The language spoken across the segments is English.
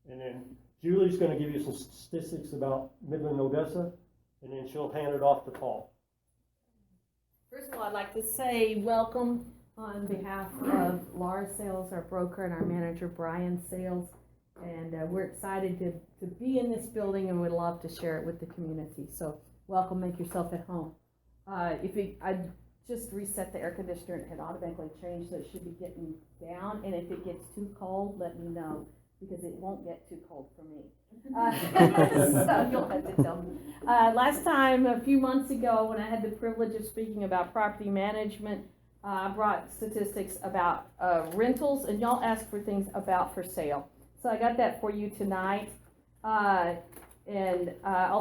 And then Julie's going to give you some statistics about Midland, Odessa, and then she'll hand it off to Paul. First of all, I'd like to say welcome on behalf of Laura Sales, our broker, and our manager, Brian Sales. And we're excited to be in this building and would love to share it with the community. So welcome, make yourself at home. I just reset the air conditioner and it had automatically changed, so it should be getting down. And if it gets too cold, let me know, because it won't get too cold for me. So you'll have to tell me. Last time, a few months ago, when I had the privilege of speaking about property management, I brought statistics about rentals, and y'all asked for things about for sale. So I got that for you tonight. I'll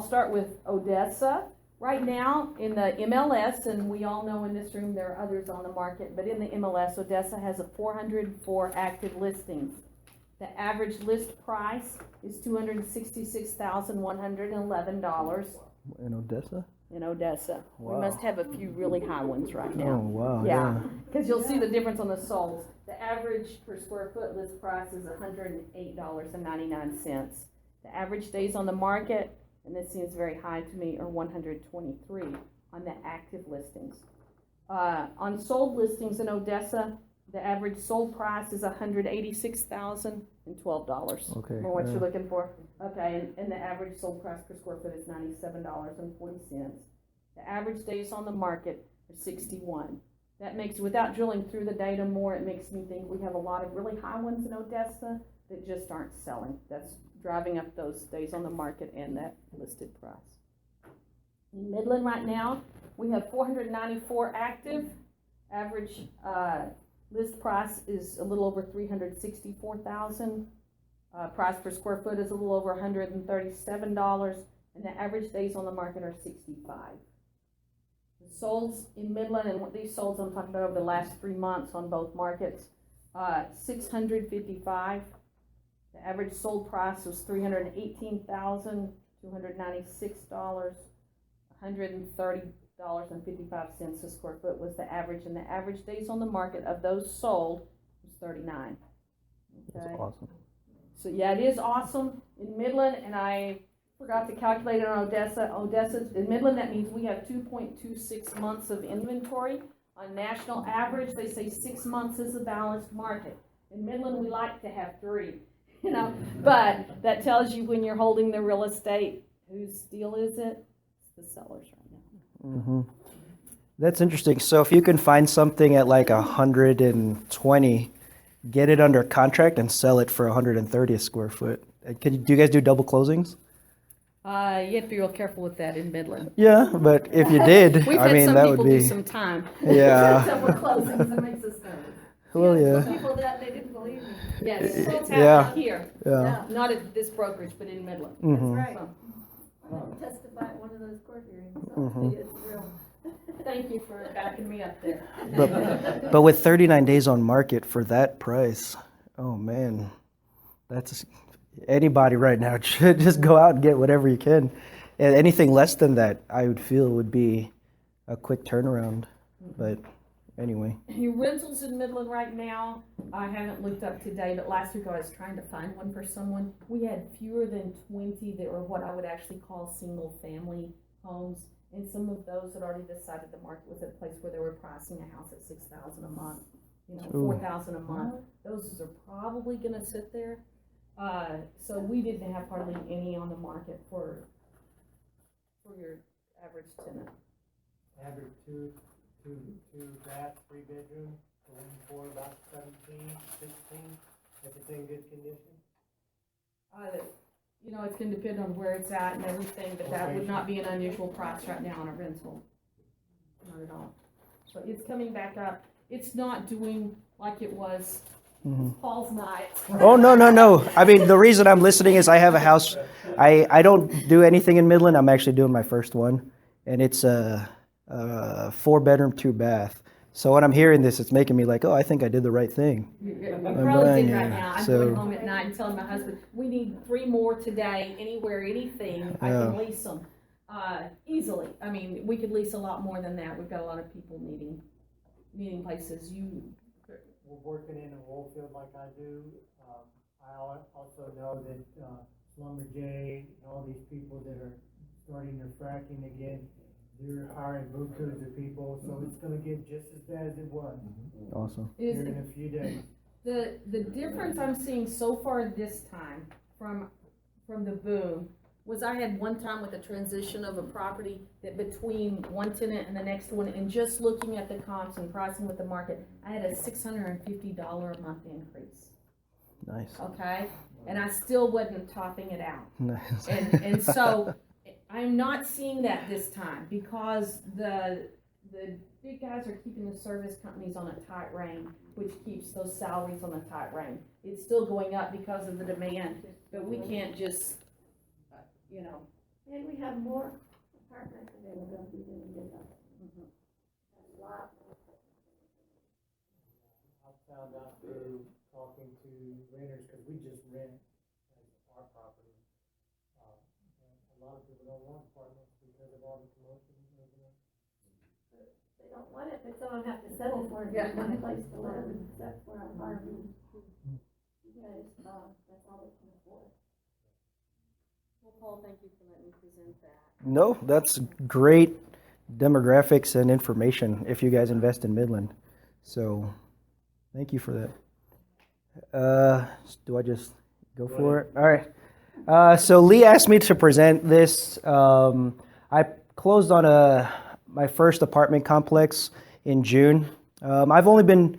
start with Odessa. Right now, in the MLS, and we all know in this room there are others on the market, but in the MLS, Odessa has 404 active listings. The average list price is $266,111. In Odessa? In Odessa. Wow. We must have a few really high ones right now. Oh, wow. Yeah, because you'll see the difference on the solds. The average per square foot list price is $108.99. The average days on the market, and this seems very high to me, are 123 on the active listings. On sold listings in Odessa, the average sold price is $186,012. Okay. Remember what you're looking for? Okay, and the average sold price per square foot is $97.40. The average days on the market are 61. That makes, without drilling through the data more, it makes me think we have a lot of really high ones in Odessa that just aren't selling. That's driving up those days on the market and that listed price. In Midland right now, we have 494 active. Average list price is a little over $364,000. Price per square foot is a little over $137, and the average days on the market are 65. The solds in Midland, and what these solds I'm talking about over the last 3 months on both markets, 655. The average sold price was $318,296. $130.55 a square foot was the average, and the average days on the market of those sold was 39. Okay. That's awesome. So yeah, it is awesome in Midland, and I forgot to calculate it on Odessa. In Midland, that means we have 2.26 months of inventory. On national average, they say 6 months is a balanced market. In Midland, we like to have 3, but that tells you when you're holding the real estate, whose deal is it? It's the sellers right now. Mm-hmm. That's interesting. So if you can find something at like 120, get it under contract and sell it for 130 a square foot. Do you guys do double closings? You have to be real careful with that in Midland. Yeah, but if you did, We've I had mean, some that people would be. do some time. Yeah. Double closings, it makes us nervous. Well, yeah. People that they didn't believe me. Yes, it's Yeah. happening here. Yeah. Not at this brokerage, but in Midland. Mm-hmm. That's right. So, I'll testify at one of those court hearings. So Mhm. it's real. thank you for backing me up there. But with 39 days on market for that price, oh man, that's anybody right now should just go out and get whatever you can. And anything less than that, I would feel would be a quick turnaround. But anyway. Your rentals in Midland right now, I haven't looked up today, but last week I was trying to find one for someone. We had fewer than 20 that were what I would actually call single family homes. And some of those had already decided the market was at a place where they were pricing a house at $6,000 a month, $4,000 a month. Those are probably going to sit there. So we didn't have hardly any on the market for your average tenant. Average two bath, 3 bedroom, going for about 17, 16, if it's in good condition. It's going to depend on where it's at and everything, but that would not be an unusual price right now on a rental. Not at all. So it's coming back up. It's not doing like it was Paul's night. Oh, no. I mean, the reason I'm listening is I have a house. I don't do anything in Midland. I'm actually doing my first one. And it's a 4-bedroom, 2-bath. So when I'm hearing this, it's making me like, oh, I think I did the right thing. You I'm probably buying did right it. now. I'm So- going home at night and telling my husband, we need 3 more today, anywhere, anything. I can lease them easily. I mean, we could lease a lot more than that. We've got a lot of people needing places. We're working in a oil field like I do. also know that, Schlumberger and all these people that are starting their fracking again, they're hiring bukus of people, so it's gonna get just as bad as it was Awesome. here in a few days. The difference I'm seeing so far this time from the boom was I had one time with the transition of a property that between one tenant and the next one, and just looking at the comps and pricing with the market, I had a $650 a month increase. Nice. Okay, and I still wasn't topping it out. Nice. And so I'm not seeing that this time because the big guys are keeping the service companies on a tight rein, which keeps those salaries on a tight rein. It's still going up because of the demand, but we can't just, you know. And we have more apartments availability than we did last. A lot. I found out through talking to renters, because we just rent as our property. And a lot of people don't want apartments because of all the commotion and everything. They don't want it, but some of them have to settle for it, Yeah. one place to live, except for our RV. Because, that's all they can afford. Well, Paul, thank you for letting me present that. No, that's great demographics and information if you guys invest in Midland. So, thank you for that. Do I just go for it? All right. So Lee asked me to present this. I closed on my first apartment complex in June. I've only been,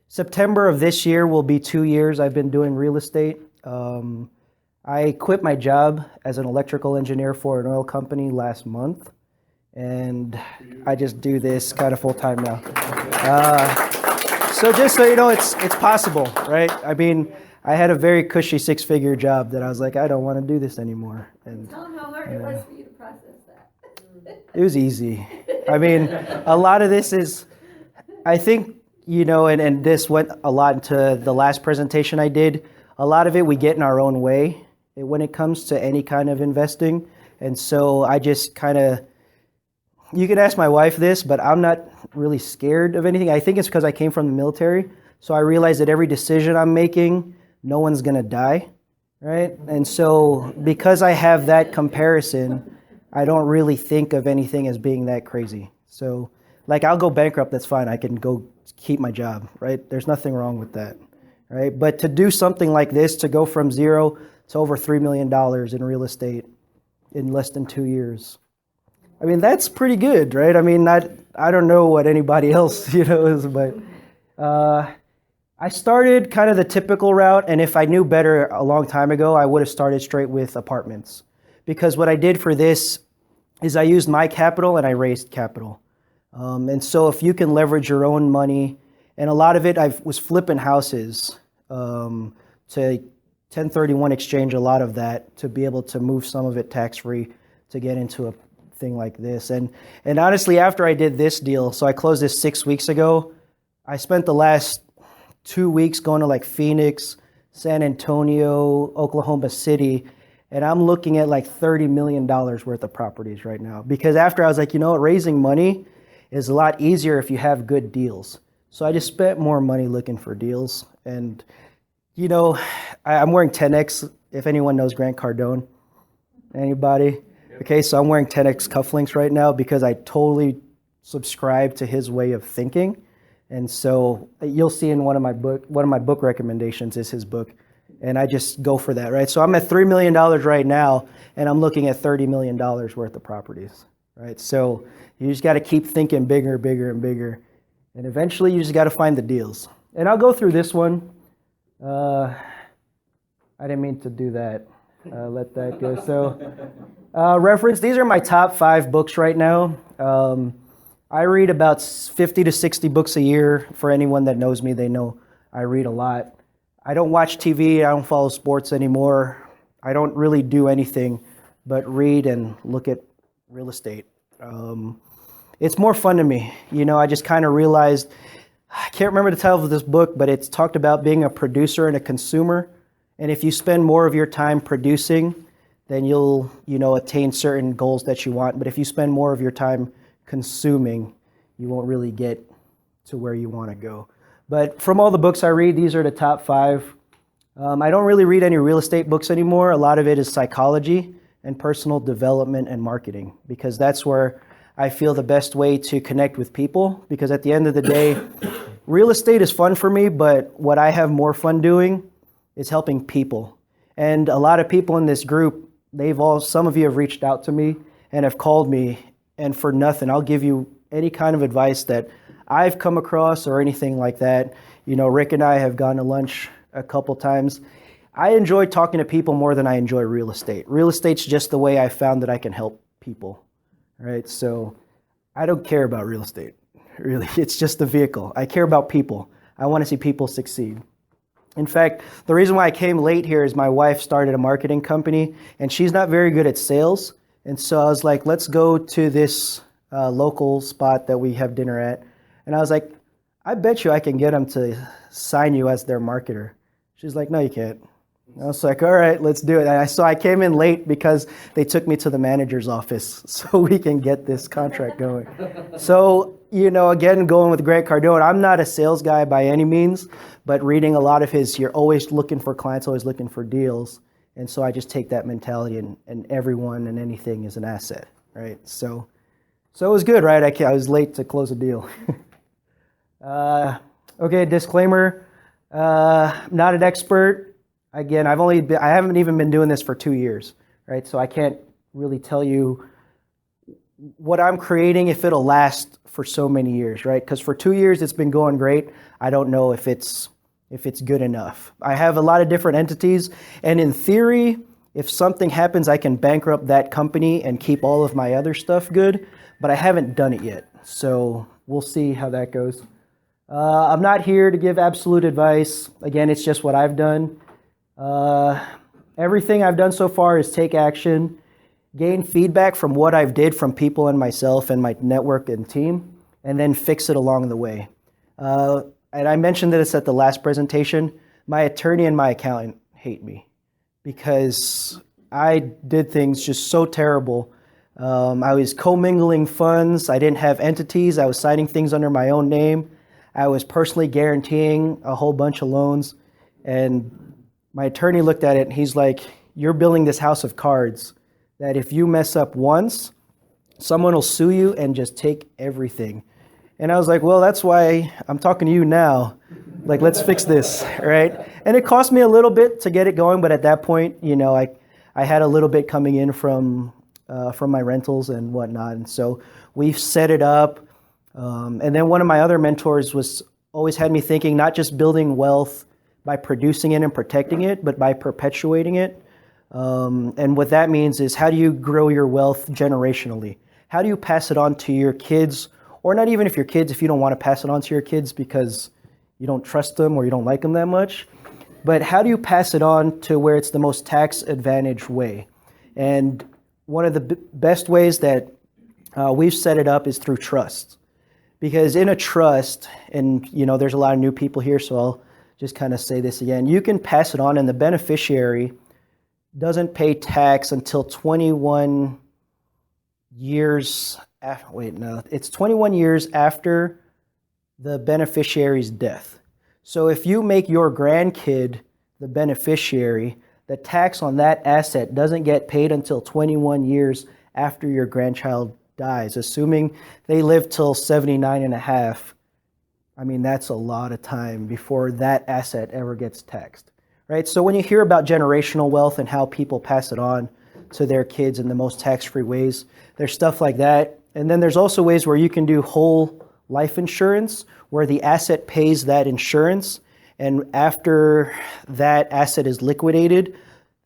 September of this year will be 2 years I've been doing real estate. I quit my job as an electrical engineer for an oil company last month, and I just do this kind of full time now. So just so you know, it's possible, right? I mean, I had a very cushy 6-figure job that I was like, I don't want to do this anymore. And Tell them how hard it was for you to process that. it was easy. I mean, a lot of this is, I think, you know, and this went a lot into the last presentation I did. A lot of it we get in our own way when it comes to any kind of investing. And so I just kind of, you can ask my wife this, but I'm not really scared of anything. I think it's because I came from the military. So I realize that every decision I'm making, no one's going to die, right? And so because I have that comparison, I don't really think of anything as being that crazy. So like I'll go bankrupt, that's fine. I can go keep my job, right? There's nothing wrong with that, right? But to do something like this, to go from zero to over $3 million in real estate in less than 2 years, I mean, that's pretty good, right? I mean, I don't know what anybody else, you know, is, but I started kind of the typical route, and if I knew better a long time ago, I would have started straight with apartments. Because what I did for this is I used my capital and I raised capital. And so if you can leverage your own money, and a lot of it, I was flipping houses to 1031 exchange, a lot of that, to be able to move some of it tax-free to get into a thing like this. And honestly, after I did this deal, so I closed this 6 weeks ago, I spent the last 2 weeks going to like Phoenix, San Antonio, Oklahoma City, and I'm looking at like $30 million worth of properties right now. Because after I was like, you know what, raising money is a lot easier if you have good deals. So I just spent more money looking for deals. And, you know, I'm wearing 10X, if anyone knows Grant Cardone. Anybody? Okay, so I'm wearing 10X cufflinks right now because I totally subscribe to his way of thinking. And so you'll see in one of my book recommendations is his book. And I just go for that, right? So I'm at $3 million right now, and I'm looking at $30 million worth of properties, right? So you just got to keep thinking bigger, bigger, and bigger. And eventually you just got to find the deals. And I'll go through this one. I didn't mean to do that. Let that go. So reference, these are my top 5 books right now. I read about 50 to 60 books a year. For anyone that knows me, they know I read a lot. I don't watch TV. I don't follow sports anymore. I don't really do anything but read and look at real estate. It's more fun to me. You know, I just kind of realized, I can't remember the title of this book, but it's talked about being a producer and a consumer. And if you spend more of your time producing, then you'll, you know, attain certain goals that you want. But if you spend more of your time consuming, you won't really get to where you want to go. But from all the books I read, these are the top 5. I don't really read any real estate books anymore. A lot of it is psychology and personal development and marketing, because that's where I feel the best way to connect with people. Because at the end of the day, real estate is fun for me, but what I have more fun doing is helping people. And a lot of people in this group, some of you have reached out to me and have called me, and for nothing, I'll give you any kind of advice that I've come across or anything like that. You know, Rick and I have gone to lunch a couple times. I enjoy talking to people more than I enjoy real estate. Real estate's just the way I found that I can help people, right? So I don't care about real estate, really. It's just the vehicle. I care about people. I want to see people succeed. In fact, the reason why I came late here is my wife started a marketing company, and she's not very good at sales. And so I was like, let's go to this local spot that we have dinner at. And I was like, I bet you I can get them to sign you as their marketer. She's like, no, you can't. I was like, all right, let's do it. And so I came in late because they took me to the manager's office so we can get this contract going. So, you know, again, going with Grant Cardone, I'm not a sales guy by any means, but reading a lot of his, you're always looking for clients, always looking for deals. And so I just take that mentality, and everyone and anything is an asset, right? So it was good, right? I was late to close a deal. Okay, disclaimer, not an expert. Again, I haven't even been doing this for 2 years, right? So I can't really tell you what I'm creating, if it'll last for so many years, right? Because for 2 years it's been going great. I don't know if it's good enough. I have a lot of different entities, and in theory, if something happens, I can bankrupt that company and keep all of my other stuff good, but I haven't done it yet. So we'll see how that goes. I'm not here to give absolute advice. Again, it's just what I've done. Everything I've done so far is take action, gain feedback from what I've did from people and myself and my network and team, and then fix it along the way. And I mentioned this at the last presentation. My attorney and my accountant hate me because I did things just so terrible. I was commingling funds. I didn't have entities. I was signing things under my own name. I was personally guaranteeing a whole bunch of loans. And my attorney looked at it and he's like, you're building this house of cards that if you mess up once, someone will sue you and just take everything. And I was like, well, that's why I'm talking to you now. Like, let's fix this, right? And it cost me a little bit to get it going, but at that point, you know, I had a little bit coming in from my rentals and whatnot. And so we set it up. And then one of my other mentors always had me thinking, not just building wealth by producing it and protecting it, but by perpetuating it. And what that means is, how do you grow your wealth generationally? How do you pass it on to your kids? Or not even if your kids, if you don't want to pass it on to your kids because you don't trust them or you don't like them that much. But how do you pass it on to where it's the most tax advantage way? And one of the best ways that we've set it up is through trust. Because in a trust, and you know, there's a lot of new people here, so I'll just kind of say this again. You can pass it on, and the beneficiary doesn't pay tax until 21 years after, it's 21 years after the beneficiary's death. So if you make your grandkid the beneficiary, the tax on that asset doesn't get paid until 21 years after your grandchild dies, assuming they live till 79 and a half. I mean, that's a lot of time before that asset ever gets taxed, right? So when you hear about generational wealth and how people pass it on to their kids in the most tax-free ways, there's stuff like that. And then there's also ways where you can do whole life insurance, where the asset pays that insurance, and after that asset is liquidated,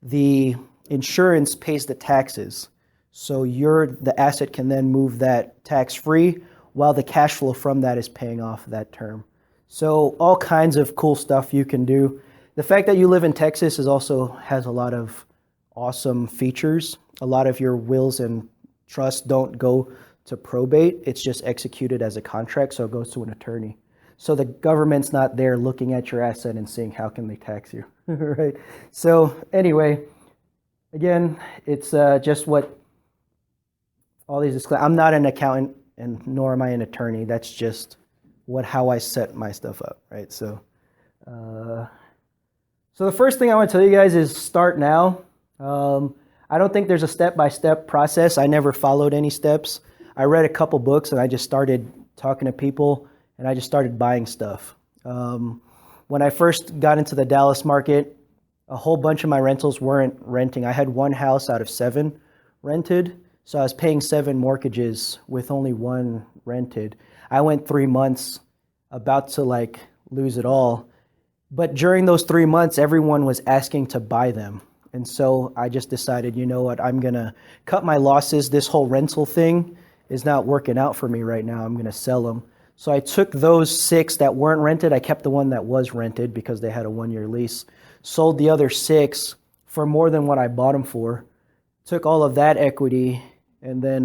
the insurance pays the taxes. So the asset can then move that tax-free while the cash flow from that is paying off that term. So all kinds of cool stuff you can do. The fact that you live in Texas also has a lot of awesome features. A lot of your wills and trusts don't go to probate. It's just executed as a contract, so it goes to an attorney. So the government's not there looking at your asset and seeing how can they tax you, right? So anyway, again, it's just what all these disclaimers. I'm not an accountant, and nor am I an attorney. That's just how I set my stuff up, right? So So the first thing I want to tell you guys is start now. I don't think there's a step-by-step process. I never followed any steps. I read a couple books and I just started talking to people and I just started buying stuff. When I first got into the Dallas market, a whole bunch of my rentals weren't renting. I had one house out of 7 rented, so I was paying 7 mortgages with only 1 rented. I went 3 months about to like lose it all. But during those 3 months, everyone was asking to buy them. And so I just decided, you know what, I'm going to cut my losses. This whole rental thing is not working out for me right now. I'm going to sell them. So I took those 6 that weren't rented. I kept the one that was rented because they had a 1-year lease. Sold the other 6 for more than what I bought them for. Took all of that equity. And then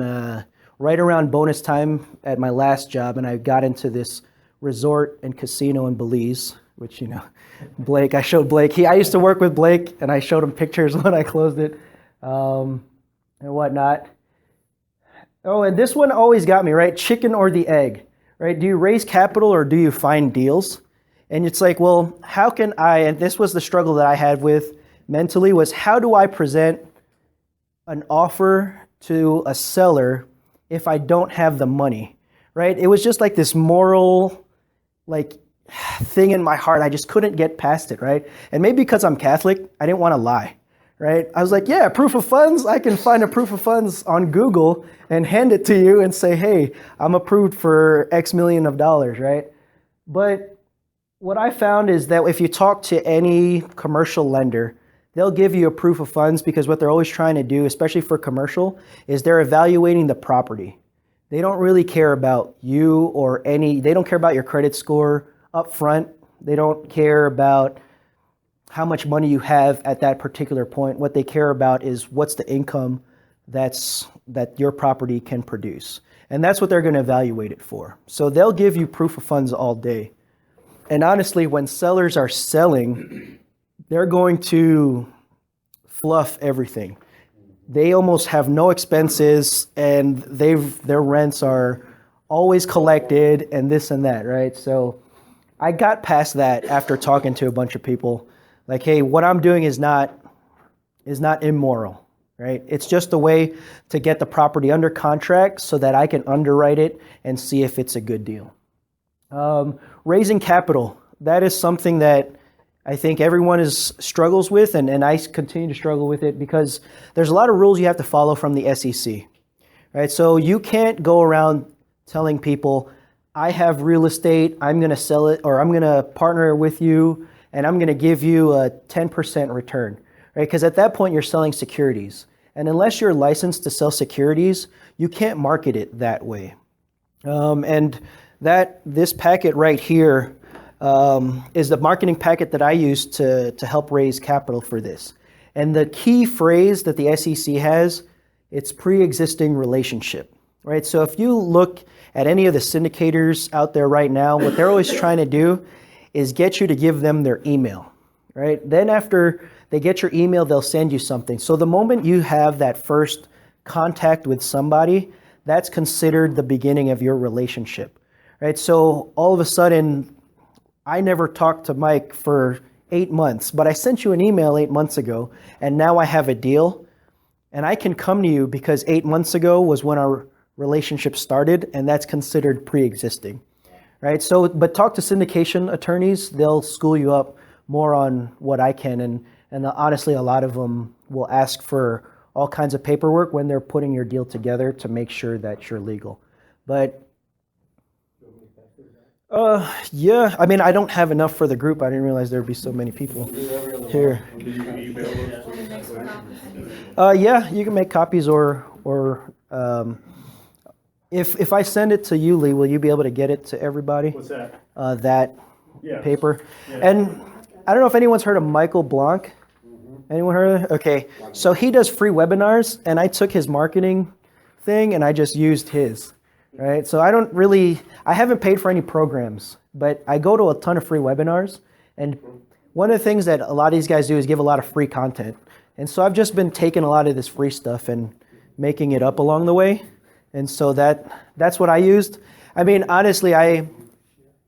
right around bonus time at my last job, and I got into this resort and casino in Belize, which, you know, Blake, I showed Blake. I used to work with Blake, and I showed him pictures when I closed it and whatnot. Oh, and this one always got me, right? Chicken or the egg, right? Do you raise capital or do you find deals? And it's like, well, how can I, and this was the struggle that I had with mentally, was how do I present an offer to a seller if I don't have the money, right? It was just like this moral, like, thing in my heart. I just couldn't get past it, right? And maybe because I'm Catholic, I didn't want to lie, right? I was like, yeah, proof of funds. I can find a proof of funds on Google and hand it to you and say, hey, I'm approved for X million of dollars, right? But what I found is that if you talk to any commercial lender, they'll give you a proof of funds because what they're always trying to do, especially for commercial, is they're evaluating the property. They don't really care about you or they don't care about your credit score up front. They don't care about how much money you have at that particular point. What they care about is what's the income that your property can produce. And that's what they're going to evaluate it for. So they'll give you proof of funds all day. And honestly, when sellers are selling, they're going to fluff everything. They almost have no expenses and their rents are always collected and this and that, right? So I got past that after talking to a bunch of people. Like, hey, what I'm doing is not immoral, right? It's just a way to get the property under contract so that I can underwrite it and see if it's a good deal. Raising capital, that is something that I think everyone struggles with, and I continue to struggle with it because there's a lot of rules you have to follow from the SEC, right? So you can't go around telling people, I have real estate, I'm going to sell it, or I'm going to partner with you, and I'm going to give you a 10% return, right? Because at that point, you're selling securities. And unless you're licensed to sell securities, you can't market it that way. And this packet right here is the marketing packet that I use to help raise capital for this. And the key phrase that the SEC has, it's pre-existing relationship, right? So if you look at any of the syndicators out there right now, what they're always trying to do is get you to give them their email, right? Then after they get your email, they'll send you something. So the moment you have that first contact with somebody, that's considered the beginning of your relationship, right? So all of a sudden, I never talked to Mike for 8 months, but I sent you an email 8 months ago, and now I have a deal, and I can come to you because 8 months ago was when our relationship started, and that's considered pre-existing, right? So, but talk to syndication attorneys; they'll school you up more on what I can, and honestly, a lot of them will ask for all kinds of paperwork when they're putting your deal together to make sure that you're legal. But yeah, I mean, I don't have enough for the group. I didn't realize there'd be so many people here. Yeah, you can make copies or if I send it to you, Lee, will you be able to get it to everybody? What's that? That Yeah. paper. Yeah. And I don't know if anyone's heard of Michael Blanc. Anyone heard of it? Okay, so he does free webinars, and I took his marketing thing and I just used his. Right, so I haven't paid for any programs, but I go to a ton of free webinars, and one of the things that a lot of these guys do is give a lot of free content, and so I've just been taking a lot of this free stuff and making it up along the way, and so that's what I used. I mean, honestly, I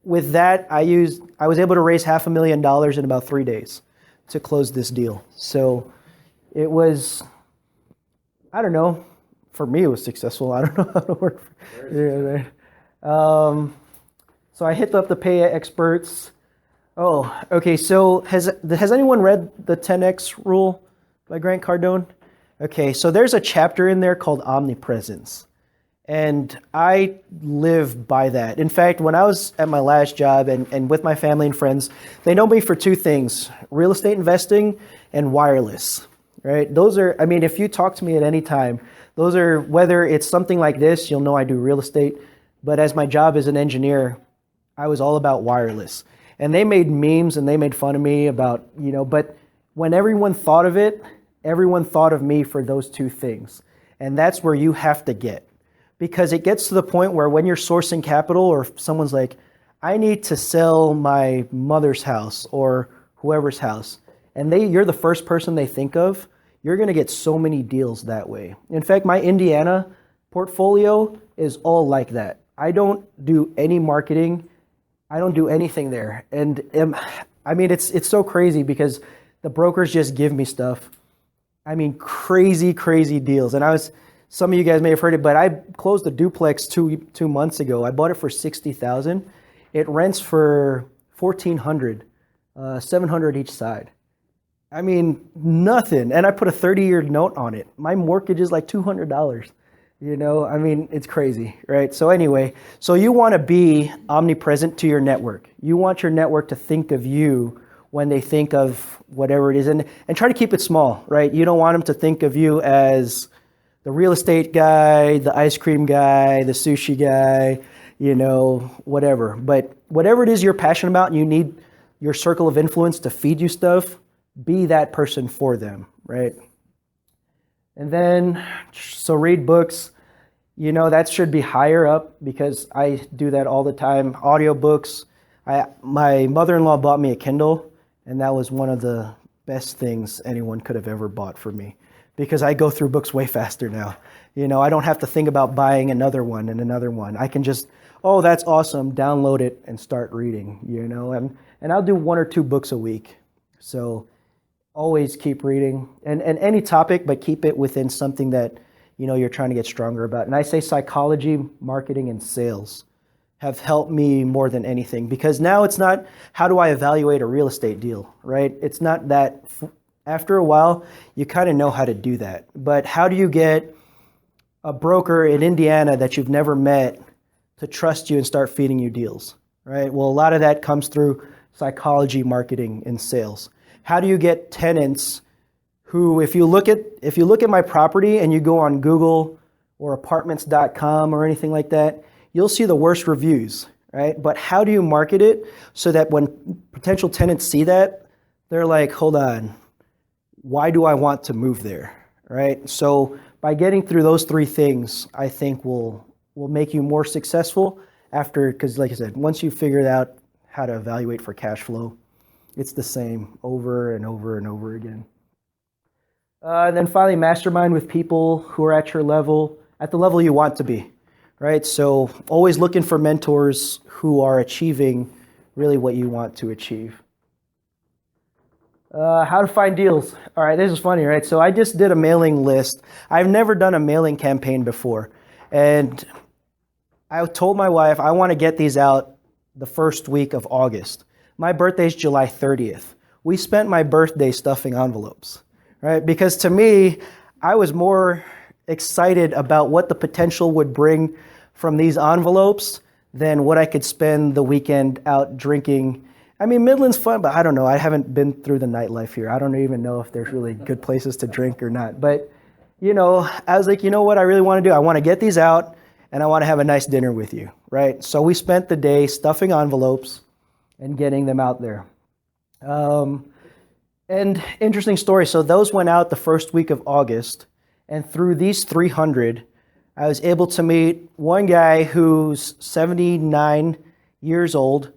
was able to raise $500,000 in about 3 days, to close this deal. So it was, I don't know, for me it was successful. I don't know how to work. So I hit up the pay experts. Oh, okay. So has anyone read the 10X rule by Grant Cardone? Okay, so there's a chapter in there called omnipresence. And I live by that. In fact, when I was at my last job and with my family and friends, they know me for two things: real estate investing and wireless, right? Those are, I mean, if you talk to me at any time, those are, whether it's something like this, you'll know I do real estate. But as my job as an engineer, I was all about wireless. And they made memes and they made fun of me about, but when everyone thought of it, everyone thought of me for those two things. And that's where you have to get. Because it gets to the point where when you're sourcing capital or someone's like, I need to sell my mother's house or whoever's house, and you're the first person they think of, you're going to get so many deals that way. In fact, my Indiana portfolio is all like that. I don't do any marketing. I don't do anything there. And I mean, it's so crazy because the brokers just give me stuff. I mean, crazy, crazy deals. And some of you guys may have heard it, but I closed a duplex two months ago. I bought it for $60,000. It rents for $1,400, $700 each side. I mean, nothing. And I put a 30-year note on it. My mortgage is like $200. I mean, it's crazy, right? So anyway, so you want to be omnipresent to your network. You want your network to think of you when they think of whatever it is, and try to keep it small, right? You don't want them to think of you as the real estate guy, the ice cream guy, the sushi guy, whatever. But whatever it is you're passionate about and you need your circle of influence to feed you stuff, be that person for them, right? And then, so read books. That should be higher up because I do that all the time. Audiobooks. My mother-in-law bought me a Kindle, and that was one of the best things anyone could have ever bought for me because I go through books way faster now. I don't have to think about buying another one and another one. I can just, oh, that's awesome, download it and start reading, and I'll do 1 or 2 books a week. So always keep reading and any topic, but keep it within something that, you're trying to get stronger about. And I say psychology, marketing, and sales have helped me more than anything because now it's not how do I evaluate a real estate deal, right? It's not that. After a while, you kind of know how to do that. But how do you get a broker in Indiana that you've never met to trust you and start feeding you deals, right? Well, a lot of that comes through psychology, marketing, and sales. How do you get tenants who, if you look at my property and you go on Google or apartments.com or anything like that, you'll see the worst reviews, right? But how do you market it so that when potential tenants see that, they're like, hold on, why do I want to move there, right? So by getting through those 3 things, I think will make you more successful because like I said, once you figured out how to evaluate for cash flow, it's the same over and over and over again. And then finally, mastermind with people who are at your level, at the level you want to be, right? So always looking for mentors who are achieving really what you want to achieve. How to find deals. All right, this is funny, right? So I just did a mailing list. I've never done a mailing campaign before. And I told my wife, I want to get these out the first week of August. My birthday's July 30th. We spent my birthday stuffing envelopes, right? Because to me, I was more excited about what the potential would bring from these envelopes than what I could spend the weekend out drinking. I mean, Midland's fun, but I don't know. I haven't been through the nightlife here. I don't even know if there's really good places to drink or not. But, I was like, you know what I really want to do? I want to get these out, and I want to have a nice dinner with you, right? So we spent the day stuffing envelopes and getting them out there. And interesting story. So those went out the first week of August, and through these 300, I was able to meet one guy who's 79 years old,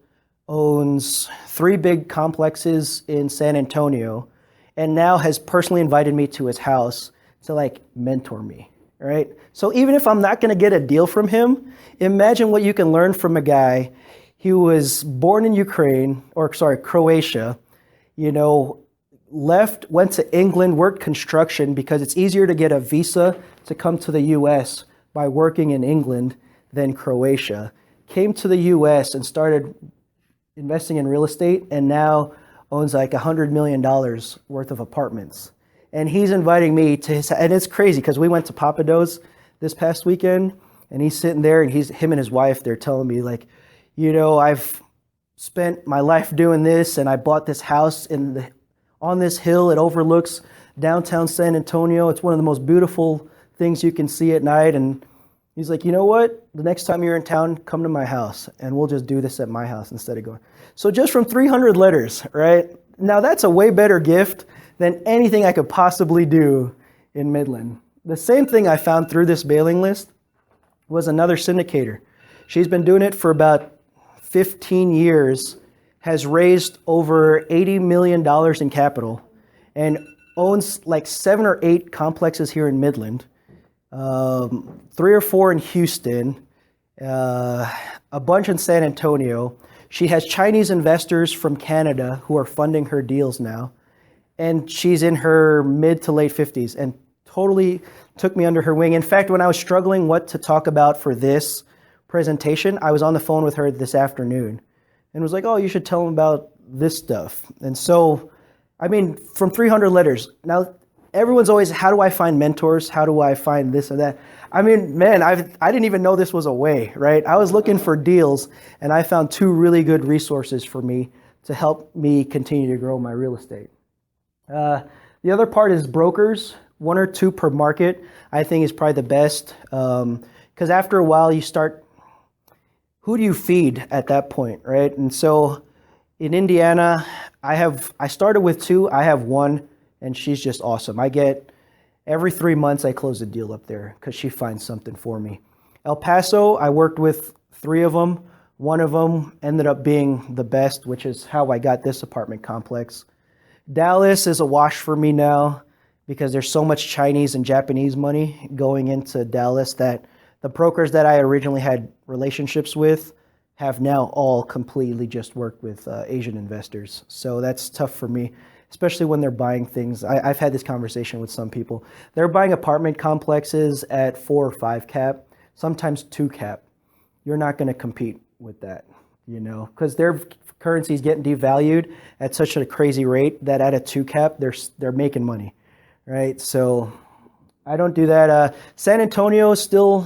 owns 3 big complexes in San Antonio, and now has personally invited me to his house to mentor me, right? So even if I'm not going to get a deal from him, imagine what you can learn from a guy who was born in Croatia, left, went to England, worked construction because it's easier to get a visa to come to the U.S. by working in England than Croatia. Came to the U.S. and started investing in real estate, and now owns like $100 million worth of apartments. And he's inviting me to his, and it's crazy because we went to Papados this past weekend, and he's sitting there, and him and his wife, they're telling me like, you know, I've spent my life doing this, and I bought this house on this hill. It overlooks downtown San Antonio. It's one of the most beautiful things you can see at night. And he's like, you know what? The next time you're in town, come to my house, and we'll just do this at my house instead of going. So just from 300 letters, right? Now that's a way better gift than anything I could possibly do in Midland. The same thing I found through this mailing list was another syndicator. She's been doing it for about 15 years, has raised over $80 million in capital, and owns like 7 or 8 complexes here in Midland, 3 or 4 in Houston, a bunch in San Antonio. She has Chinese investors from Canada who are funding her deals now, and she's in her mid to late 50s and totally took me under her wing. In fact, when I was struggling what to talk about for this presentation, I was on the phone with her this afternoon and was like, oh, you should tell them about this stuff. And so, I mean, from 300 letters, now everyone's always, how do I find mentors? How do I find this or that? I mean, man, I didn't even know this was a way, right? I was looking for deals, and I found 2 really good resources for me to help me continue to grow my real estate. The other part is brokers, 1 or 2 per market, I think is probably the best. Because after a while, you start, who do you feed at that point, right? And so in Indiana, I started with 2, I have 1, and she's just awesome. Every 3 months, I close a deal up there because she finds something for me. El Paso, I worked with 3 of them. 1 of them ended up being the best, which is how I got this apartment complex. Dallas is a wash for me now because there's so much Chinese and Japanese money going into Dallas that the brokers that I originally had relationships with have now all completely just worked with Asian investors. So that's tough for me, especially when they're buying things. I've had this conversation with some people. They're buying apartment complexes at 4 or 5 cap, sometimes 2 cap. You're not going to compete with that, you know, because their currency is getting devalued at such a crazy rate that at a 2 cap, they're making money, right? So I don't do that. San Antonio is still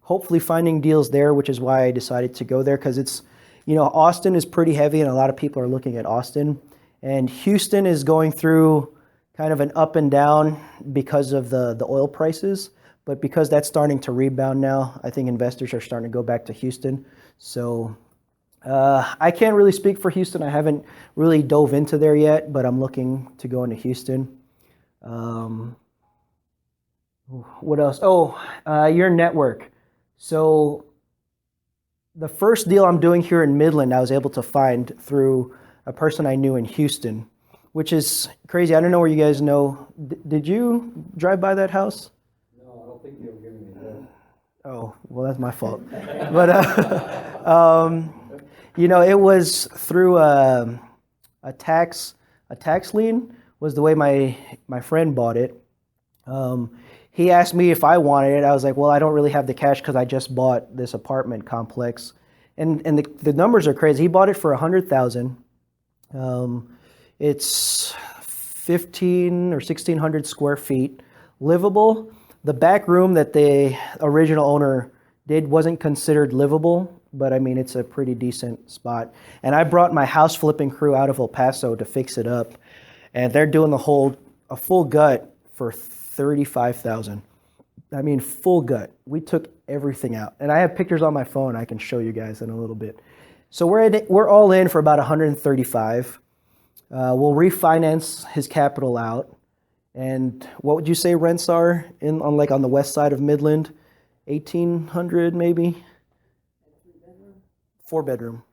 hopefully finding deals there, which is why I decided to go there, because it's, you know, Austin is pretty heavy and a lot of people are looking at Austin. And Houston is going through kind of an up and down because of the oil prices. But because that's starting to rebound now, I think investors are starting to go back to Houston. So I can't really speak for Houston. I haven't really dove into there yet, but I'm looking to go into Houston. What else? Your network. So the first deal I'm doing here in Midland, I was able to find through a person I knew in Houston, which is crazy. I don't know where you guys know. Did you drive by that house? No, I don't think you'll give me that. Oh, well, that's my fault. But, you know, it was through a tax lien was the way my friend bought it. He asked me if I wanted it. I was like, well, I don't really have the cash because I just bought this apartment complex. And the numbers are crazy. He bought it for $100,000. It's 1,500 or 1,600 square feet, livable. The back room that the original owner did wasn't considered livable, but I mean, it's a pretty decent spot. And I brought my house flipping crew out of El Paso to fix it up, and they're doing a full gut for $35,000. I mean, full gut. We took everything out, and I have pictures on my phone I can show you guys in a little bit. So we're all in for about $135. We'll refinance his capital out. And what would you say rents are on the west side of Midland? 1,800 maybe? 4-bedroom.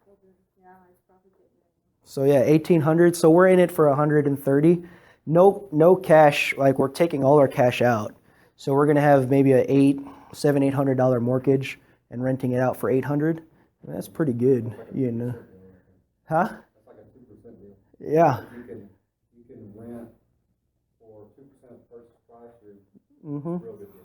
So yeah, 1,800. So we're in it for 130. No cash, like we're taking all our cash out. So we're gonna have maybe a $800 mortgage and renting it out for $800. That's pretty good, you know. Huh? That's like a 2% deal. Yeah. price, you're Mm-hmm. real good deal.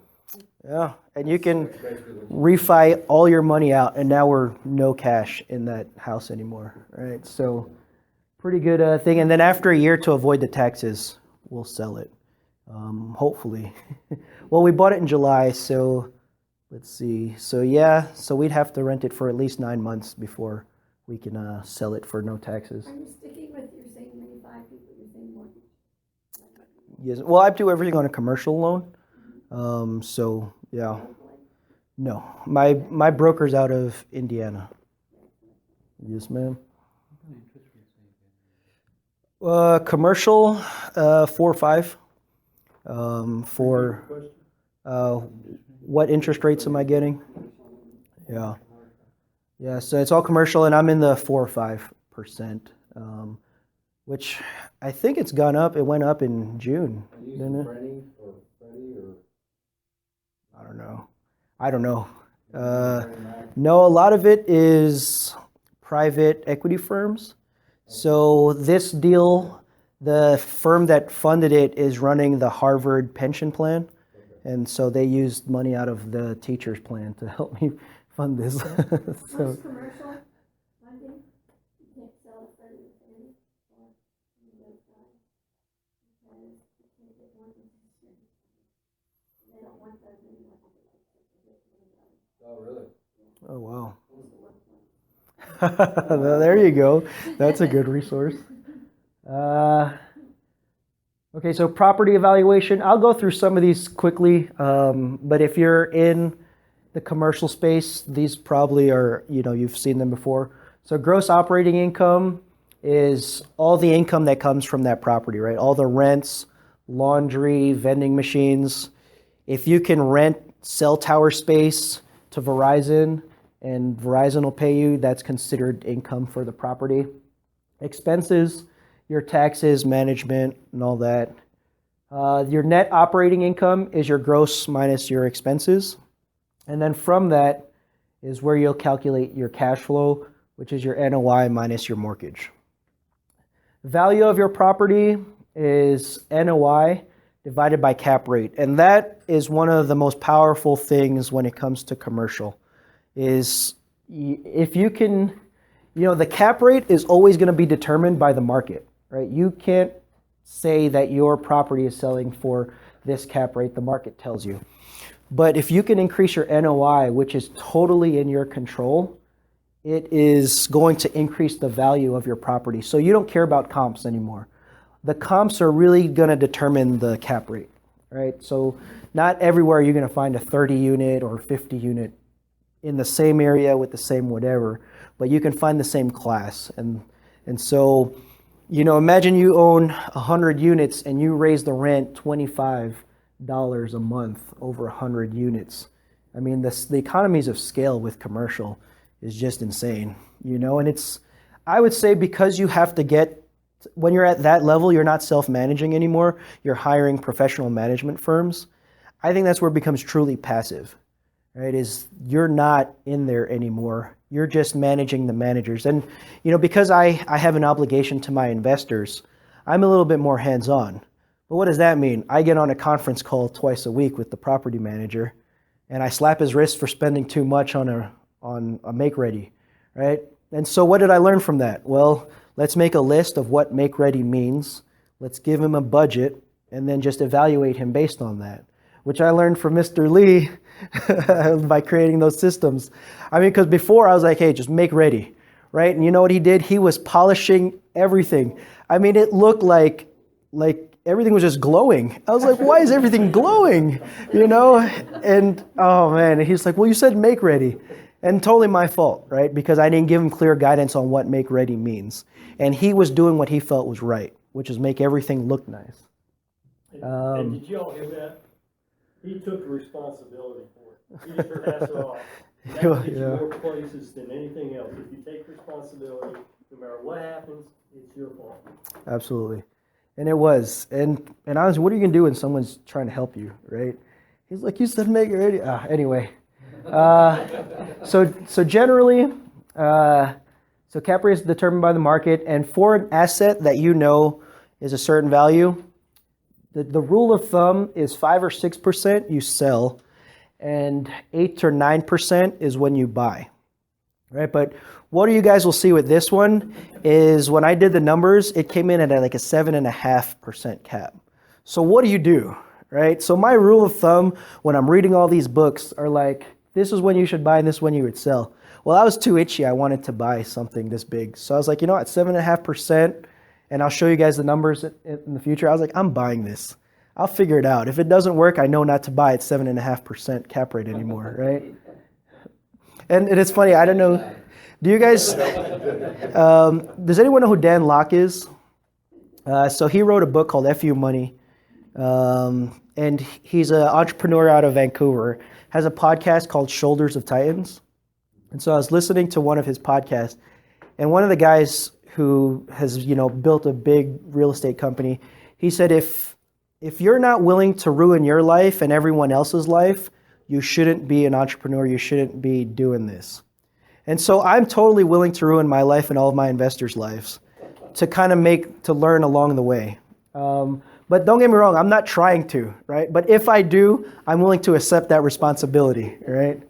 Yeah, and you can Which basically looks- refi all your money out, and now we're no cash in that house anymore, right? So pretty good thing. And then after a year, to avoid the taxes, we'll sell it, hopefully. Well, we bought it in July, so let's see. So yeah, so we'd have to rent it for at least 9 months before we can sell it for no taxes. Are you sticking with your same refi people, your same mortgage? Yes. Well, I do everything on a commercial loan. So yeah. No, my broker's out of Indiana. Yes, ma'am. Commercial, 4 or 5. For what interest rates am I getting? Yeah, yeah. So it's all commercial, and I'm in the 4 or 5%, which I think it's gone up. It went up in June, Are you didn't using it? Freddie or Freddie or? I don't know. Freddie Mac? No, a lot of it is private equity firms. So this deal, the firm that funded it is running the Harvard pension plan. And so they used money out of the teacher's plan to help me fund this. So Most commercial funding, you can't sell it for the city or those guys. Because you can't get one position. They don't want those anymore. Oh, really? oh wow. Well, there you go. That's a good resource. Okay, so property evaluation. I'll go through some of these quickly, but if you're in the commercial space, these probably are, you've seen them before. So gross operating income is all the income that comes from that property, right? All the rents, laundry, vending machines. If you can rent cell tower space to Verizon and Verizon will pay you, that's considered income for the property. Expenses, your taxes, management, and all that. Your net operating income is your gross minus your expenses. And then from that is where you'll calculate your cash flow, which is your NOI minus your mortgage. Value of your property is NOI divided by cap rate. And that is one of the most powerful things when it comes to commercial. Is if you can, the cap rate is always going to be determined by the market, right? You can't say that your property is selling for this cap rate, the market tells you. But if you can increase your NOI, which is totally in your control, it is going to increase the value of your property. So you don't care about comps anymore. The comps are really going to determine the cap rate, right? So not everywhere you're going to find a 30 unit or 50 unit in the same area with the same whatever, but you can find the same class. And so, imagine you own 100 units and you raise the rent $25 a month over 100 units. I mean, the economies of scale with commercial is just insane, and I would say because you have to when you're at that level, you're not self-managing anymore, you're hiring professional management firms. I think that's where it becomes truly passive. Right, is you're not in there anymore. You're just managing the managers. And, because I have an obligation to my investors, I'm a little bit more hands-on. But what does that mean? I get on a conference call twice a week with the property manager, and I slap his wrist for spending too much on a make-ready, right? And so what did I learn from that? Well, let's make a list of what make-ready means. Let's give him a budget, and then just evaluate him based on that, which I learned from Mr. Lee by creating those systems. I mean, because before I was like, hey, just make ready, right? And you know what he did? He was polishing everything. I mean, it looked like everything was just glowing. I was like, why is everything glowing? And oh man, and he's like, well, you said make ready. And totally my fault, right? Because I didn't give him clear guidance on what make ready means. And he was doing what he felt was right, which is make everything look nice. And did y'all hear that? He took responsibility for it. He just passed it off. And that gets you more places than anything else. If you take responsibility, no matter what happens, it's your fault. Absolutely. And it was. And honestly, what are you going to do when someone's trying to help you, right? He's like, you said make it ready. Anyway. So generally, so cap rate is determined by the market. And for an asset that is a certain value, the rule of thumb is 5 or 6% you sell, and 8 or 9% is when you buy, right? But what you guys will see with this one is when I did the numbers, it came in at like a 7.5% cap. So what do, right? So my rule of thumb when I'm reading all these books are like, this is when you should buy and this is when you would sell. Well, I was too itchy. I wanted to buy something this big. So I was like, you know what, 7.5%, and I'll show you guys the numbers in the future. I was like, I'm buying this. I'll figure it out. If it doesn't work, I know not to buy at 7.5% cap rate anymore, right? And it's funny, I don't know. Do you guys, does anyone know who Dan Locke is? So he wrote a book called FU Money. And he's an entrepreneur out of Vancouver, has a podcast called Shoulders of Titans. And so I was listening to one of his podcasts, and one of the guys who has, built a big real estate company, he said, if you're not willing to ruin your life and everyone else's life, you shouldn't be an entrepreneur. You shouldn't be doing this. And so I'm totally willing to ruin my life and all of my investors' lives to kind of to learn along the way. But don't get me wrong, I'm not trying to, right? But if I do, I'm willing to accept that responsibility, right?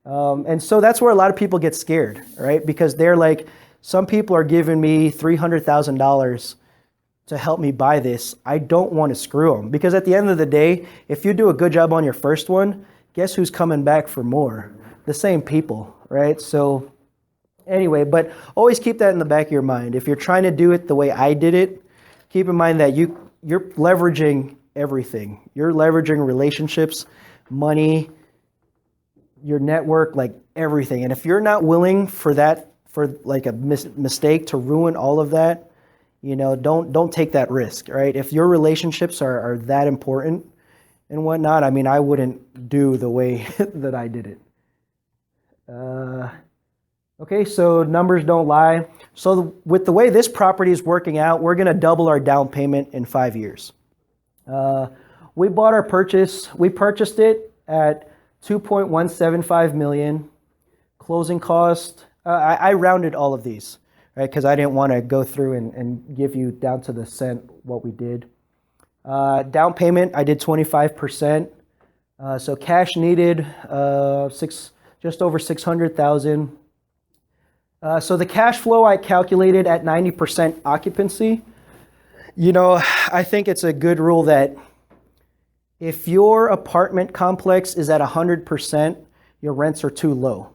And so that's where a lot of people get scared, right? Because they're like, some people are giving me $300,000 to help me buy this. I don't want to screw them, because at the end of the day, if you do a good job on your first one, guess who's coming back for more? The same people, right? So anyway, but always keep that in the back of your mind. If you're trying to do it the way I did it, keep in mind that you're leveraging everything. You're leveraging relationships, money, your network, like everything. And if you're not willing for that, for like a mistake to ruin all of that, don't take that risk, right? If your relationships are that important and whatnot, I mean, I wouldn't do the way that I did it. Okay, so numbers don't lie. So with the way this property is working out, we're going to double our down payment in 5 years. We purchased it at $2.175 million. Closing cost, I rounded all of these, right? Because I didn't want to go through and give you down to the cent what we did. Down payment, I did 25%. So cash needed, just over $600,000. So the cash flow I calculated at 90% occupancy. I think it's a good rule that if your apartment complex is at 100%, your rents are too low.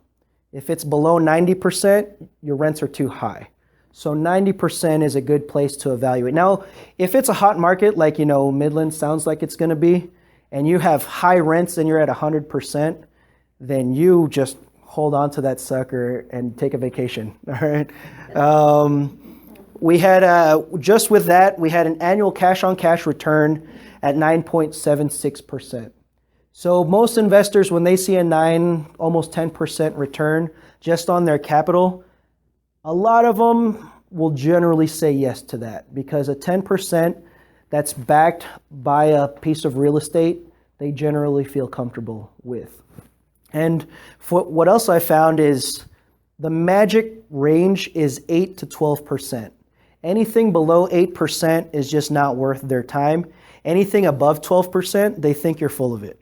If it's below 90%, your rents are too high. So 90% is a good place to evaluate. Now, if it's a hot market like, Midland sounds like it's going to be, and you have high rents and you're at 100%, then you just hold on to that sucker and take a vacation. All right. We had, just with that, we had an annual cash on cash return at 9.76%. So most investors, when they see a almost 10% return just on their capital, a lot of them will generally say yes to that, because a 10% that's backed by a piece of real estate, they generally feel comfortable with. And what else I found is the magic range is 8 to 12%. Anything below 8% is just not worth their time. Anything above 12%, they think you're full of it,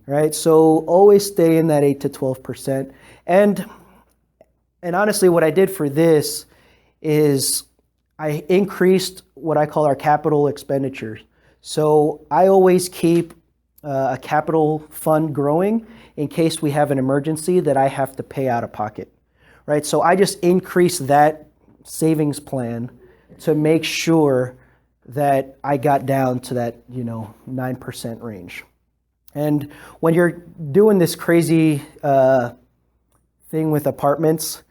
right? So always stay in that 8 to 12%. And honestly, what I did for this is I increased what I call our capital expenditures. So I always keep a capital fund growing in case we have an emergency that I have to pay out of pocket, right? So I just increased that savings plan to make sure that I got down to that, 9% range. And when you're doing this crazy thing with apartments,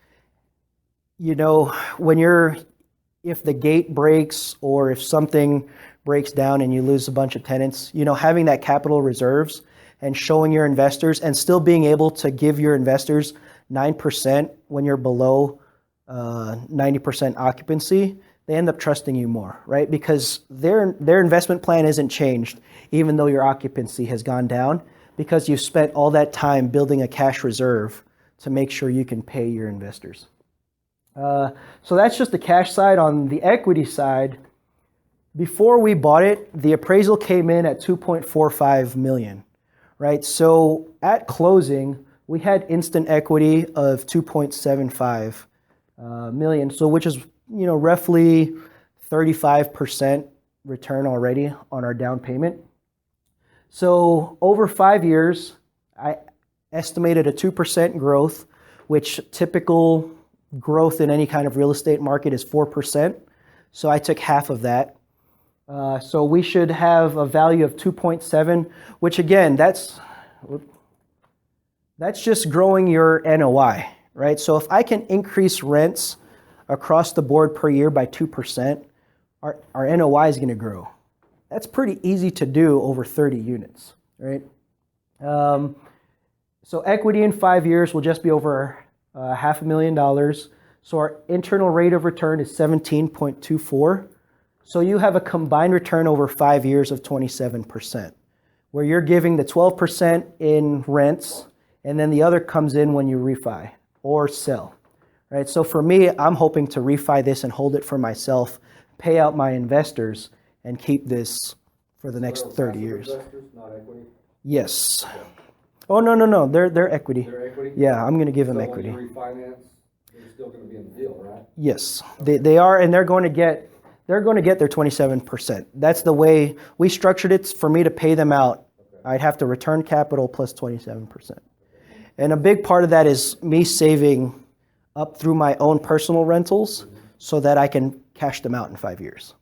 if the gate breaks or if something breaks down and you lose a bunch of tenants, having that capital reserves and showing your investors and still being able to give your investors 9% when you're below 90% occupancy, they end up trusting you more, right? Because their investment plan isn't changed, even though your occupancy has gone down, because you've spent all that time building a cash reserve to make sure you can pay your investors. So that's just the cash side. On the equity side, before we bought it, the appraisal came in at 2.45 million, right? So at closing, we had instant equity of 2.75 million, so which is, roughly 35% return already on our down payment. So over 5 years, I estimated a 2% growth, which typical growth in any kind of real estate market is 4%. So I took half of that. So we should have a value of 2.7, which again, that's just growing your NOI, right? So if I can increase rents across the board per year by 2%, our NOI is going to grow. That's pretty easy to do over 30 units, right? So equity in 5 years will just be over $500,000. So our internal rate of return is 17.24. So you have a combined return over 5 years of 27%, where you're giving the 12% in rents, and then the other comes in when you refi or sell, right? So for me, I'm hoping to refi this and hold it for myself, pay out my investors, and keep this for the next 30 years. Investors, not equity? Yes. Oh, no. They're equity. They're equity? Yeah, I'm going to give them So equity. when you refinance, they're still going to be in the deal, right? Yes, they are, and they're going to get their 27%. That's the way we structured it. For me to pay them out, I'd have to return capital plus 27%. And a big part of that is me saving up through my own personal rentals so that I can cash them out in 5 years,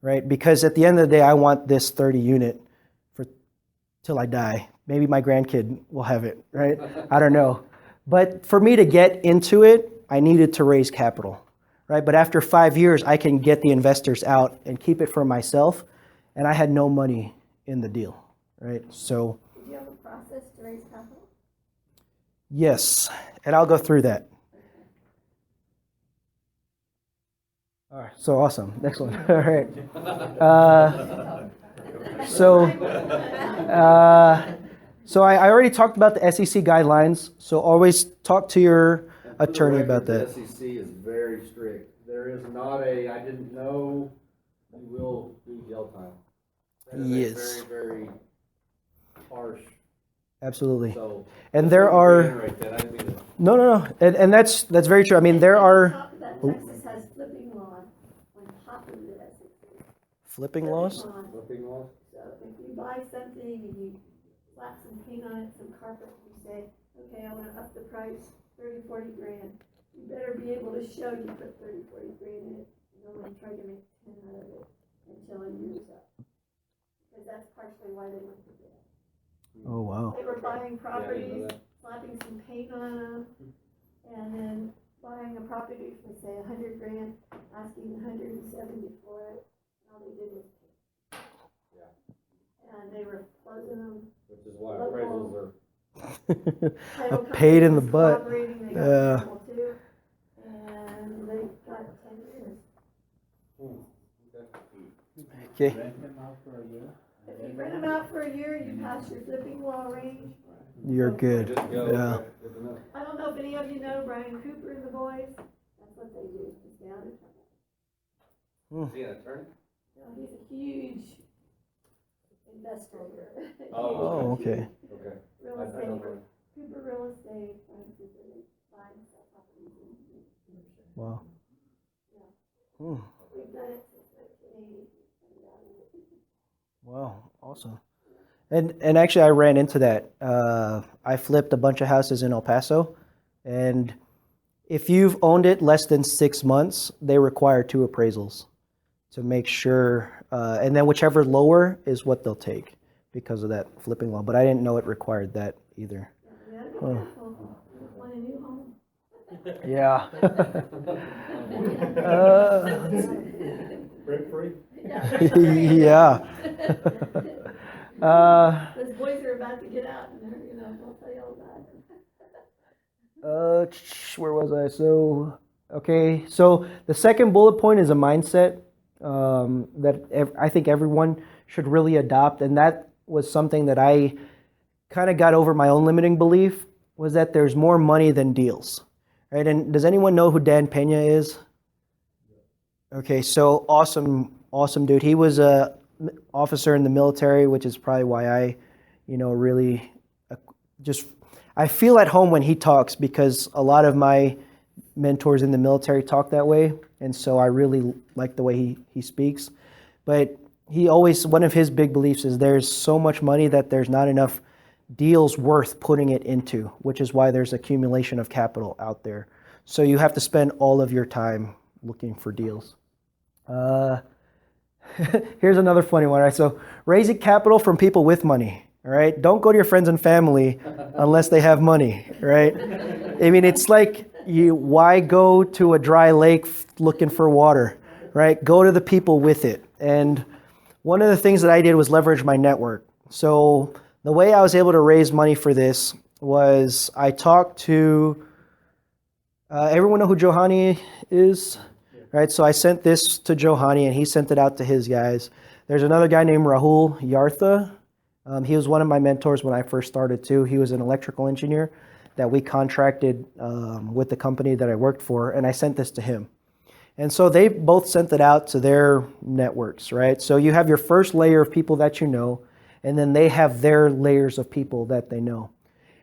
right? Because at the end of the day, I want this 30 unit for till I die. Maybe my grandkid will have it, right? I don't know. But for me to get into it, I needed to raise capital, right? But after 5 years, I can get the investors out and keep it for myself. And I had no money in the deal, right? So, Did you have a process to raise capital? yes, and I'll go through that. All right, so awesome. Next one. All right. So I already talked about the SEC guidelines. So always talk to your attorney about that. The SEC is very strict. There is not I didn't know, you will do jail time. That is Yes. a very, very harsh. Absolutely. So, And there are reiterate that. I didn't mean to- no, and that's very true. I mean, there On are top of that, Texas has flipping law on top of the SEC. flipping laws. Flipping laws? So if you buy something and you slap some paint on it, some carpet, you say, okay, I wanna up the price, 30, 40 grand. You better be able to show you put 30, 40 grand in it. No one tried to make 10 out of it until a year's up. Because that's partially why they went to jail. Oh wow. They were buying Yeah, I properties, didn't know that. slapping some paint on them, and then buying a property for say 100 grand, asking 170 for it. All they did was paint. Yeah. And they were closing them. Which is why appraisals are. Title Paid in the company was butt. cooperating, they got Yeah. in trouble too, and they got 10 years. Okay. If you rent them out for a year, you pass your flipping law range. You're good. Good to go. Yeah. Okay, good to know. I don't know if any of you know Brian Cooper and the boys. That's what they do. He's down in Is he an attorney? He's a huge investor here. Oh, okay. Okay. Real I estate, don't know. Cooper Real Estate, Brian Cooper, they buy and sell properties in New Hampshire. Wow. We've done it since 1980. Wow. Awesome. And actually, I ran into that. I flipped a bunch of houses in El Paso, and if you've owned it less than 6 months, they require 2 appraisals to make sure, and then whichever lower is what they'll take because of that flipping law. But I didn't know it required that either. You gotta be careful. You want a new home. Yeah. Rent free? Yeah. Those boys are about to get out and they're, they'll tell you all about it. Where was I? So the second bullet point is a mindset that I think everyone should really adopt, and that was something that I kind of got over my own limiting belief, was that there's more money than deals, right? And does anyone know who Dan Pena is? Okay, so awesome awesome dude. He was a officer in the military, which is probably why I, really just, I feel at home when he talks, because a lot of my mentors in the military talk that way. And so I really like the way he speaks. But one of his big beliefs is there's so much money that there's not enough deals worth putting it into, which is why there's accumulation of capital out there. So you have to spend all of your time looking for deals. Here's another funny one, right? So raising capital from people with money, all right? Don't go to your friends and family unless they have money, right? I mean, it's like, why go to a dry lake looking for water, right? Go to the people with it. And one of the things that I did was leverage my network. So the way I was able to raise money for this was I talked to, everyone know who Johanny is? Right, so I sent this to Johanny, and he sent it out to his guys. There's another guy named Rahul Yartha. He was one of my mentors when I first started too. He was an electrical engineer that we contracted with the company that I worked for, and I sent this to him. And so they both sent it out to their networks, right? So you have your first layer of people that you know, and then they have their layers of people that they know.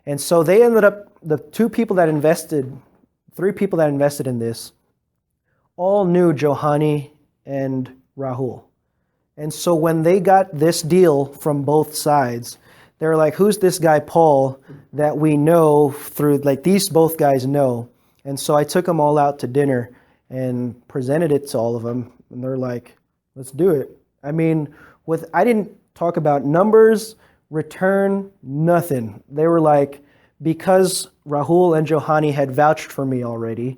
And so they ended up, the three people that invested in this, all knew Johanny and Rahul. And so when they got this deal from both sides, they were like, who's this guy Paul that we know through, like these both guys know. And so I took them all out to dinner and presented it to all of them. And they're like, let's do it. I mean, I didn't talk about numbers, return, nothing. They were like, because Rahul and Johanny had vouched for me already,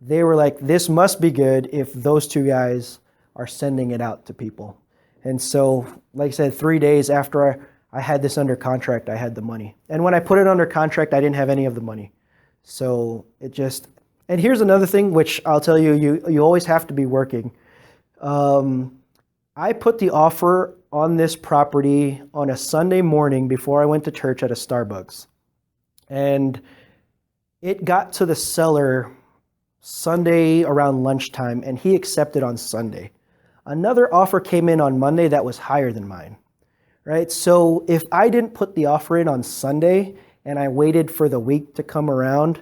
they were like, this must be good if those two guys are sending it out to people. And so, like I said, 3 days after I had this under contract, I had the money. And when I put it under contract, I didn't have any of the money. So and here's another thing, which I'll tell you, you always have to be working. I put the offer on this property on a Sunday morning before I went to church at a Starbucks. And it got to the seller Sunday around lunchtime, and he accepted on Sunday. Another offer came in on Monday that was higher than mine, right? So if I didn't put the offer in on Sunday and I waited for the week to come around,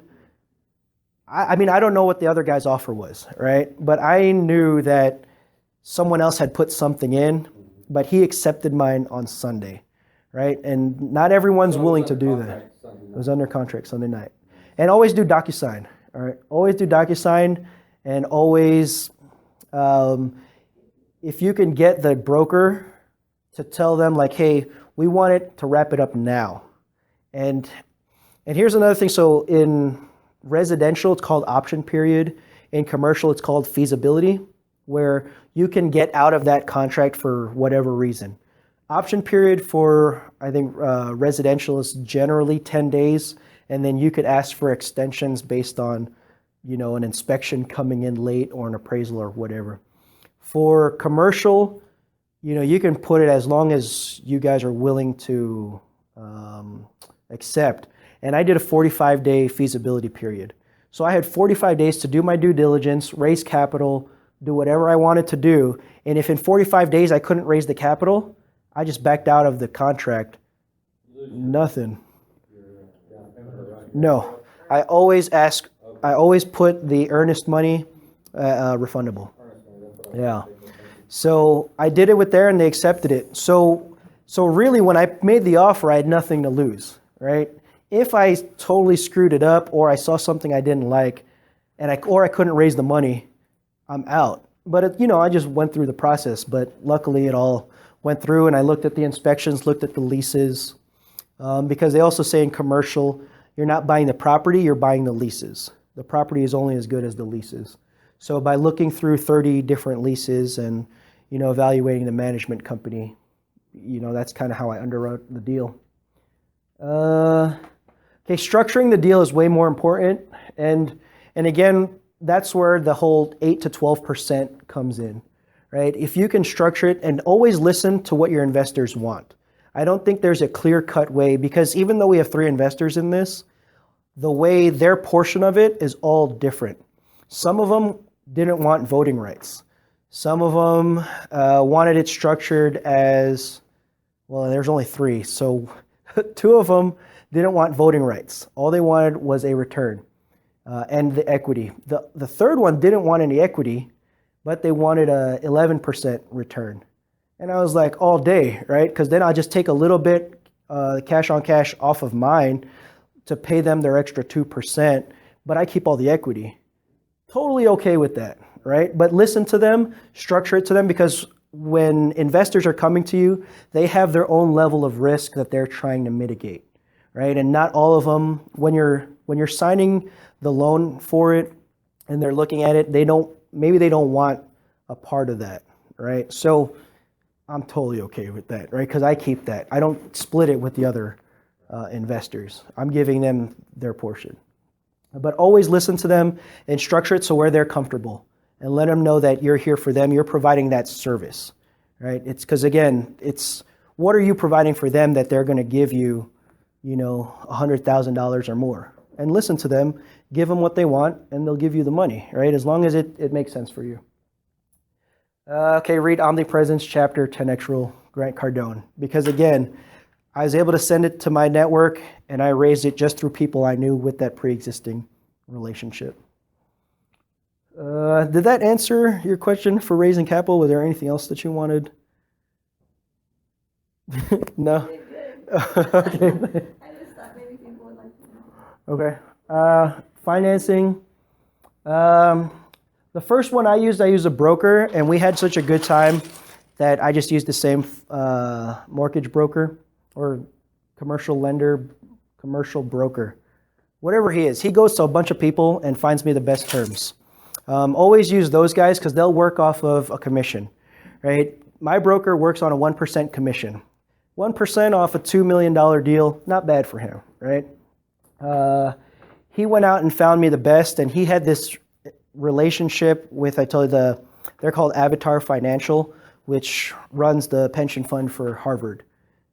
I mean, I don't know what the other guy's offer was, right? But I knew that someone else had put something in, but he accepted mine on Sunday, right? And not everyone's willing to do that. It was under contract Sunday night. And always do DocuSign. All right, always do DocuSign, and always, if you can get the broker to tell them like, hey, we want it to wrap it up now. And here's another thing. So in residential, it's called option period. In commercial, it's called feasibility, where you can get out of that contract for whatever reason. Option period for, I think, residential is generally 10 days. And then you could ask for extensions based on, an inspection coming in late or an appraisal or whatever. For commercial, you can put it as long as you guys are willing to accept. And I did a 45-day feasibility period. So I had 45 days to do my due diligence, raise capital, do whatever I wanted to do. And if in 45 days I couldn't raise the capital, I just backed out of the contract. Nothing. No, I always put the earnest money refundable. Yeah. So I did it with there and they accepted it. So really when I made the offer, I had nothing to lose, right? If I totally screwed it up or I saw something I didn't like or I couldn't raise the money, I'm out. But I just went through the process, but luckily it all went through and I looked at the inspections, looked at the leases, because they also say in commercial, you're not buying the property, you're buying the leases. The property is only as good as the leases. So by looking through 30 different leases and, evaluating the management company, that's kind of how I underwrote the deal. Okay, structuring the deal is way more important. And again, that's where the whole 8 to 12% comes in, right? If you can structure it and always listen to what your investors want. I don't think there's a clear-cut way, because even though we have 3 investors in this, the way their portion of it is all different. Some of them didn't want voting rights. Some of them wanted it structured as, well, there's only 3. So 2 of them didn't want voting rights. All they wanted was a return and the equity. The third one didn't want any equity, but they wanted a 11% return. And I was like, all day, right? Because then I'll just take a little bit cash on cash off of mine to pay them their extra 2%, but I keep all the equity. Totally okay with that, right? But listen to them, structure it to them, because when investors are coming to you, they have their own level of risk that they're trying to mitigate, right? And not all of them, when you're signing the loan for it and they're looking at it, maybe they don't want a part of that, right? So I'm totally okay with that, right? Because I keep that. I don't split it with the other investors. I'm giving them their portion. But always listen to them and structure it so where they're comfortable, and let them know that you're here for them. You're providing that service, right? It's because, again, it's what are you providing for them that they're going to give you, $100,000 or more? And listen to them, give them what they want, and they'll give you the money, right? As long as it makes sense for you. Okay, read Omnipresence chapter 10X rule, Grant Cardone. Because again, I was able to send it to my network, and I raised it just through people I knew with that pre-existing relationship. Did that answer your question for raising capital? Was there anything else that you wanted? No? Okay. I just thought maybe people would like to know. Okay. Financing. The first one I used a broker, and we had such a good time that I just used the same mortgage broker or commercial lender, commercial broker, whatever he is. He goes to a bunch of people and finds me the best terms. Always use those guys because they'll work off of a commission, right? My broker works on a 1% commission. 1% off a $2 million deal, not bad for him, right? He went out and found me the best, and he had this relationship with, I told you, they're called Avatar Financial, which runs the pension fund for Harvard.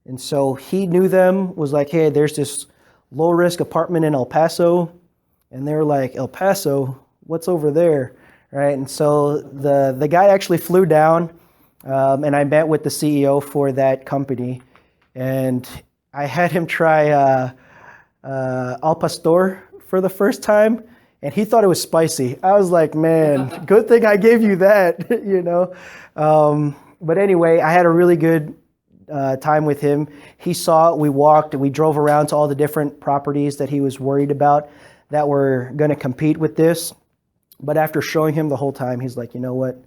And so he knew them, was like, hey, there's this low-risk apartment in El Paso. And they were like, El Paso? What's over there? Right? And so the guy actually flew down, and I met with the CEO for that company. And I had him try Al Pastor for the first time, and he thought it was spicy. I was like, man, good thing I gave you that, But anyway, I had a really good time with him. He saw it, we walked, we drove around to all the different properties that he was worried about that were going to compete with this. But after showing him the whole time, he's like, you know what,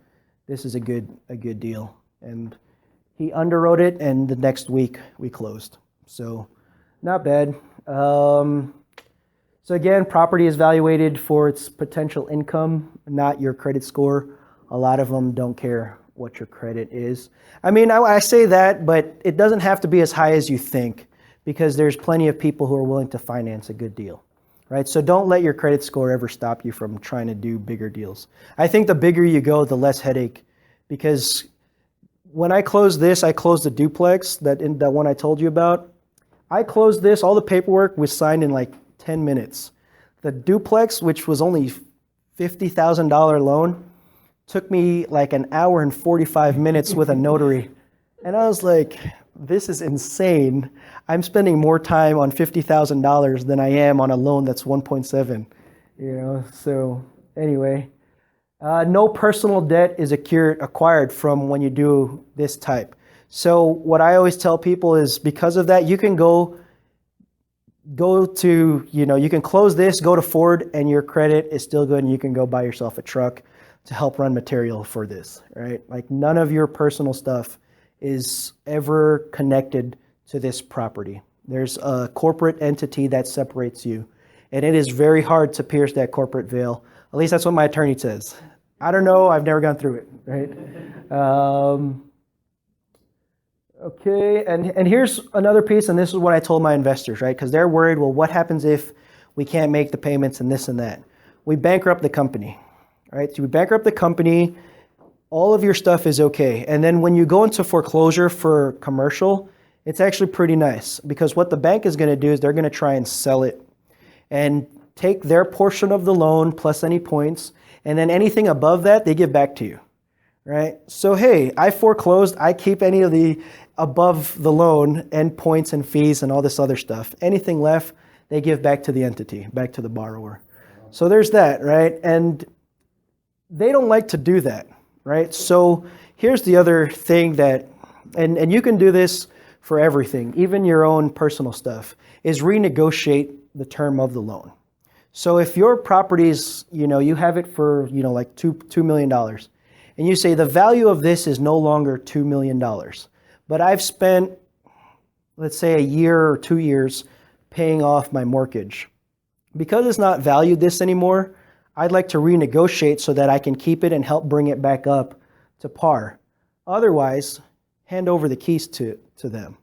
this is a good deal. And he underwrote it, and the next week we closed. So not bad. So again, property is valuated for its potential income, not your credit score. A lot of them don't care what your credit is. I mean, I say that, but it doesn't have to be as high as you think, because there's plenty of people who are willing to finance a good deal, right? So don't let your credit score ever stop you from trying to do bigger deals. I think the bigger you go, the less headache, because when I closed this, I closed the duplex, that one I told you about. I closed this, all the paperwork was signed in like 10 minutes. The duplex, which was only $50,000 loan, took me like an hour and 45 minutes with a notary. And I was like, this is insane. I'm spending more time on $50,000 than I am on a loan that's 1.7, So anyway, no personal debt is acquired from when you do this type. So what I always tell people is, because of that, you can go to, you can close this, go to Ford, and your credit is still good, and you can go buy yourself a truck to help run material for this, right? Like, none of your personal stuff is ever connected to this property. There's a corporate entity that separates you, and it is very hard to pierce that corporate veil. At least that's what my attorney says. I don't know, I've never gone through it, right? Okay, and here's another piece, and this is what I told my investors, right? Because they're worried, well, what happens if we can't make the payments and this and that? We bankrupt the company, right? So we bankrupt the company, all of your stuff is okay. And then when you go into foreclosure for commercial, it's actually pretty nice, because what the bank is going to do is they're going to try and sell it and take their portion of the loan plus any points, and then anything above that, they give back to you, right? So hey, I foreclosed, I keep any of the above the loan and points and fees and all this other stuff. Anything left, they give back to the entity, back to the borrower. So there's that, right? And they don't like to do that, right? So here's the other thing that, and you can do this for everything, even your own personal stuff, is renegotiate the term of the loan. So if your property's, you have it for, like $2 million, and you say the value of this is no longer $2 million, but I've spent, let's say, a year or 2 years paying off my mortgage. Because it's not valued this anymore, I'd like to renegotiate so that I can keep it and help bring it back up to par. Otherwise, hand over the keys to them,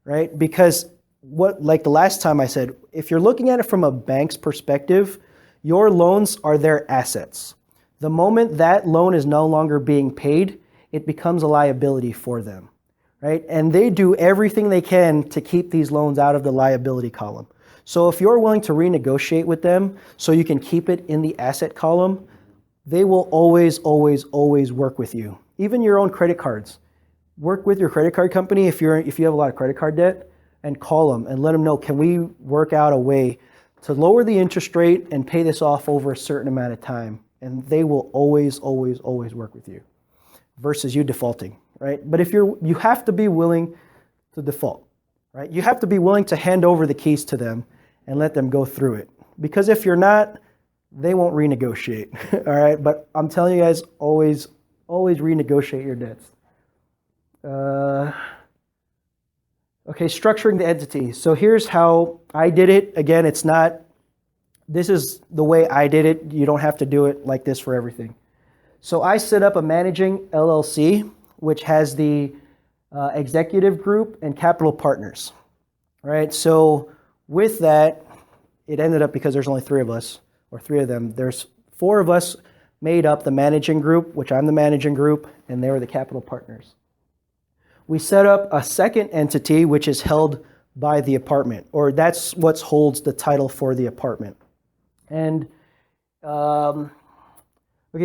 right? Because like the last time I said, if you're looking at it from a bank's perspective, your loans are their assets. The moment that loan is no longer being paid, it becomes a liability for them, right? And they do everything they can to keep these loans out of the liability column. So if you're willing to renegotiate with them so you can keep it in the asset column, they will always, always, always work with you. Even your own credit cards. Work with your credit card company if you have a lot of credit card debt, and call them and let them know, can we work out a way to lower the interest rate and pay this off over a certain amount of time? And they will always, always, always work with you versus you defaulting, right? But you have to be willing to default, right? You have to be willing to hand over the keys to them and let them go through it. Because if you're not, they won't renegotiate, all right? But I'm telling you guys, always, always renegotiate your debts. Okay, structuring the entity. So here's how I did it. Again, this is the way I did it. You don't have to do it like this for everything. So I set up a managing LLC, which has the executive group and capital partners, right? So with that, it ended up, because there's only 3 of us, or 3 of them, there's 4 of us made up the managing group, which I'm the managing group, and they were the capital partners. We set up a second entity, which is held by the apartment, or that's what holds the title for the apartment. And, okay,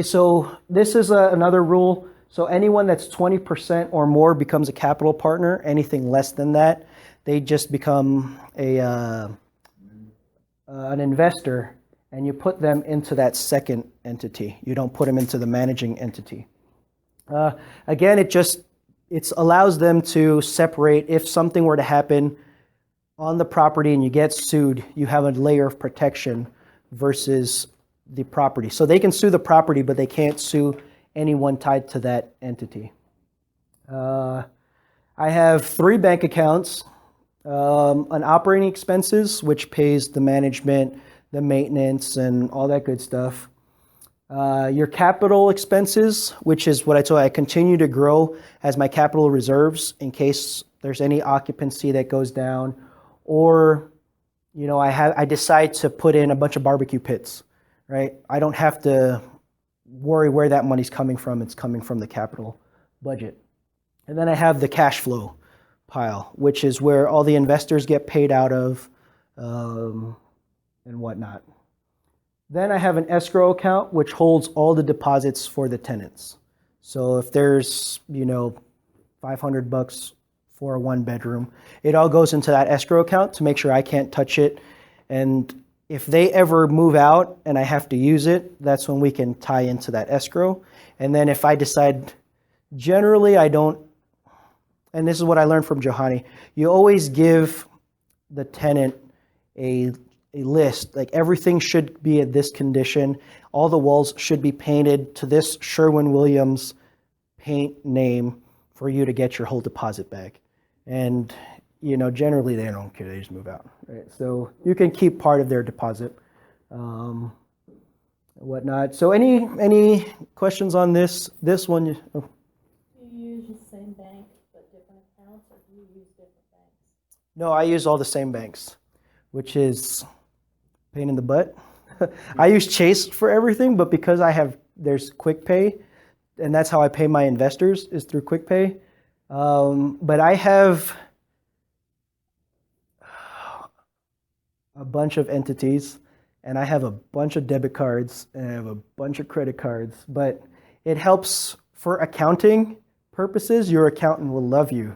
so this is another rule. So anyone that's 20% or more becomes a capital partner. Anything less than that, they just become an investor, and you put them into that second entity. You don't put them into the managing entity. Again, it allows them to separate. If something were to happen on the property and you get sued, you have a layer of protection versus the property. So they can sue the property, but they can't sue anyone tied to that entity. I have 3 bank accounts, an operating expenses, which pays the management, the maintenance, and all that good stuff. Your capital expenses, which is what I told you, I continue to grow as my capital reserves in case there's any occupancy that goes down, or I decide to put in a bunch of barbecue pits, right? I don't have to worry where that money's coming from. It's coming from the capital budget. And then I have the cash flow pile, which is where all the investors get paid out of and whatnot. Then I have an escrow account, which holds all the deposits for the tenants. So if there's, $500 for a 1-bedroom, it all goes into that escrow account to make sure I can't touch it. And if they ever move out and I have to use it, that's when we can tie into that escrow. And then if I decide, generally I don't, and this is what I learned from Johanny, you always give the tenant a list, like everything should be at this condition. All the walls should be painted to this Sherwin-Williams paint name for you to get your whole deposit back. And, generally they don't care. They just move out, right? So you can keep part of their deposit, whatnot. So any questions on this one? Oh. Do you use the same bank but different accounts, or do you use different banks? No, I use all the same banks, which is pain in the butt. I use Chase for everything, but because there's Quick Pay, and that's how I pay my investors, is through Quick Pay. But I have a bunch of entities, and I have a bunch of debit cards, and I have a bunch of credit cards, but it helps for accounting purposes, your accountant will love you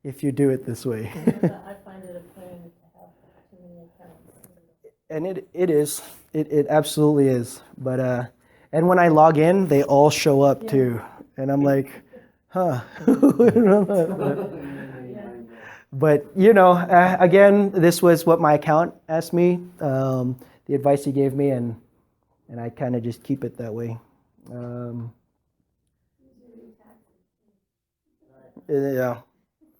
if you do it this way. I find it a pain to have too many accounts. And it is. It absolutely is. But and when I log in, they all show up too. And I'm like, huh. But, again, this was what my account asked me, the advice he gave me, and I kind of just keep it that way. Yeah.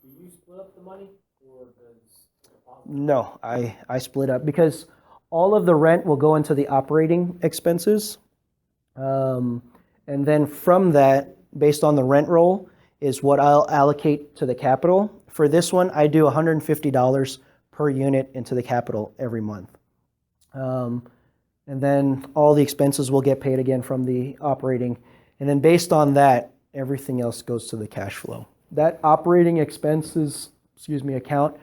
Do you split up the money, or does the deposit? No, I split up because all of the rent will go into the operating expenses. And then from that, based on the rent roll, is what I'll allocate to the capital. For this one, I do $150 per unit into the capital every month. And then all the expenses will get paid again from the operating. And then based on that, everything else goes to the cash flow. That operating expenses, account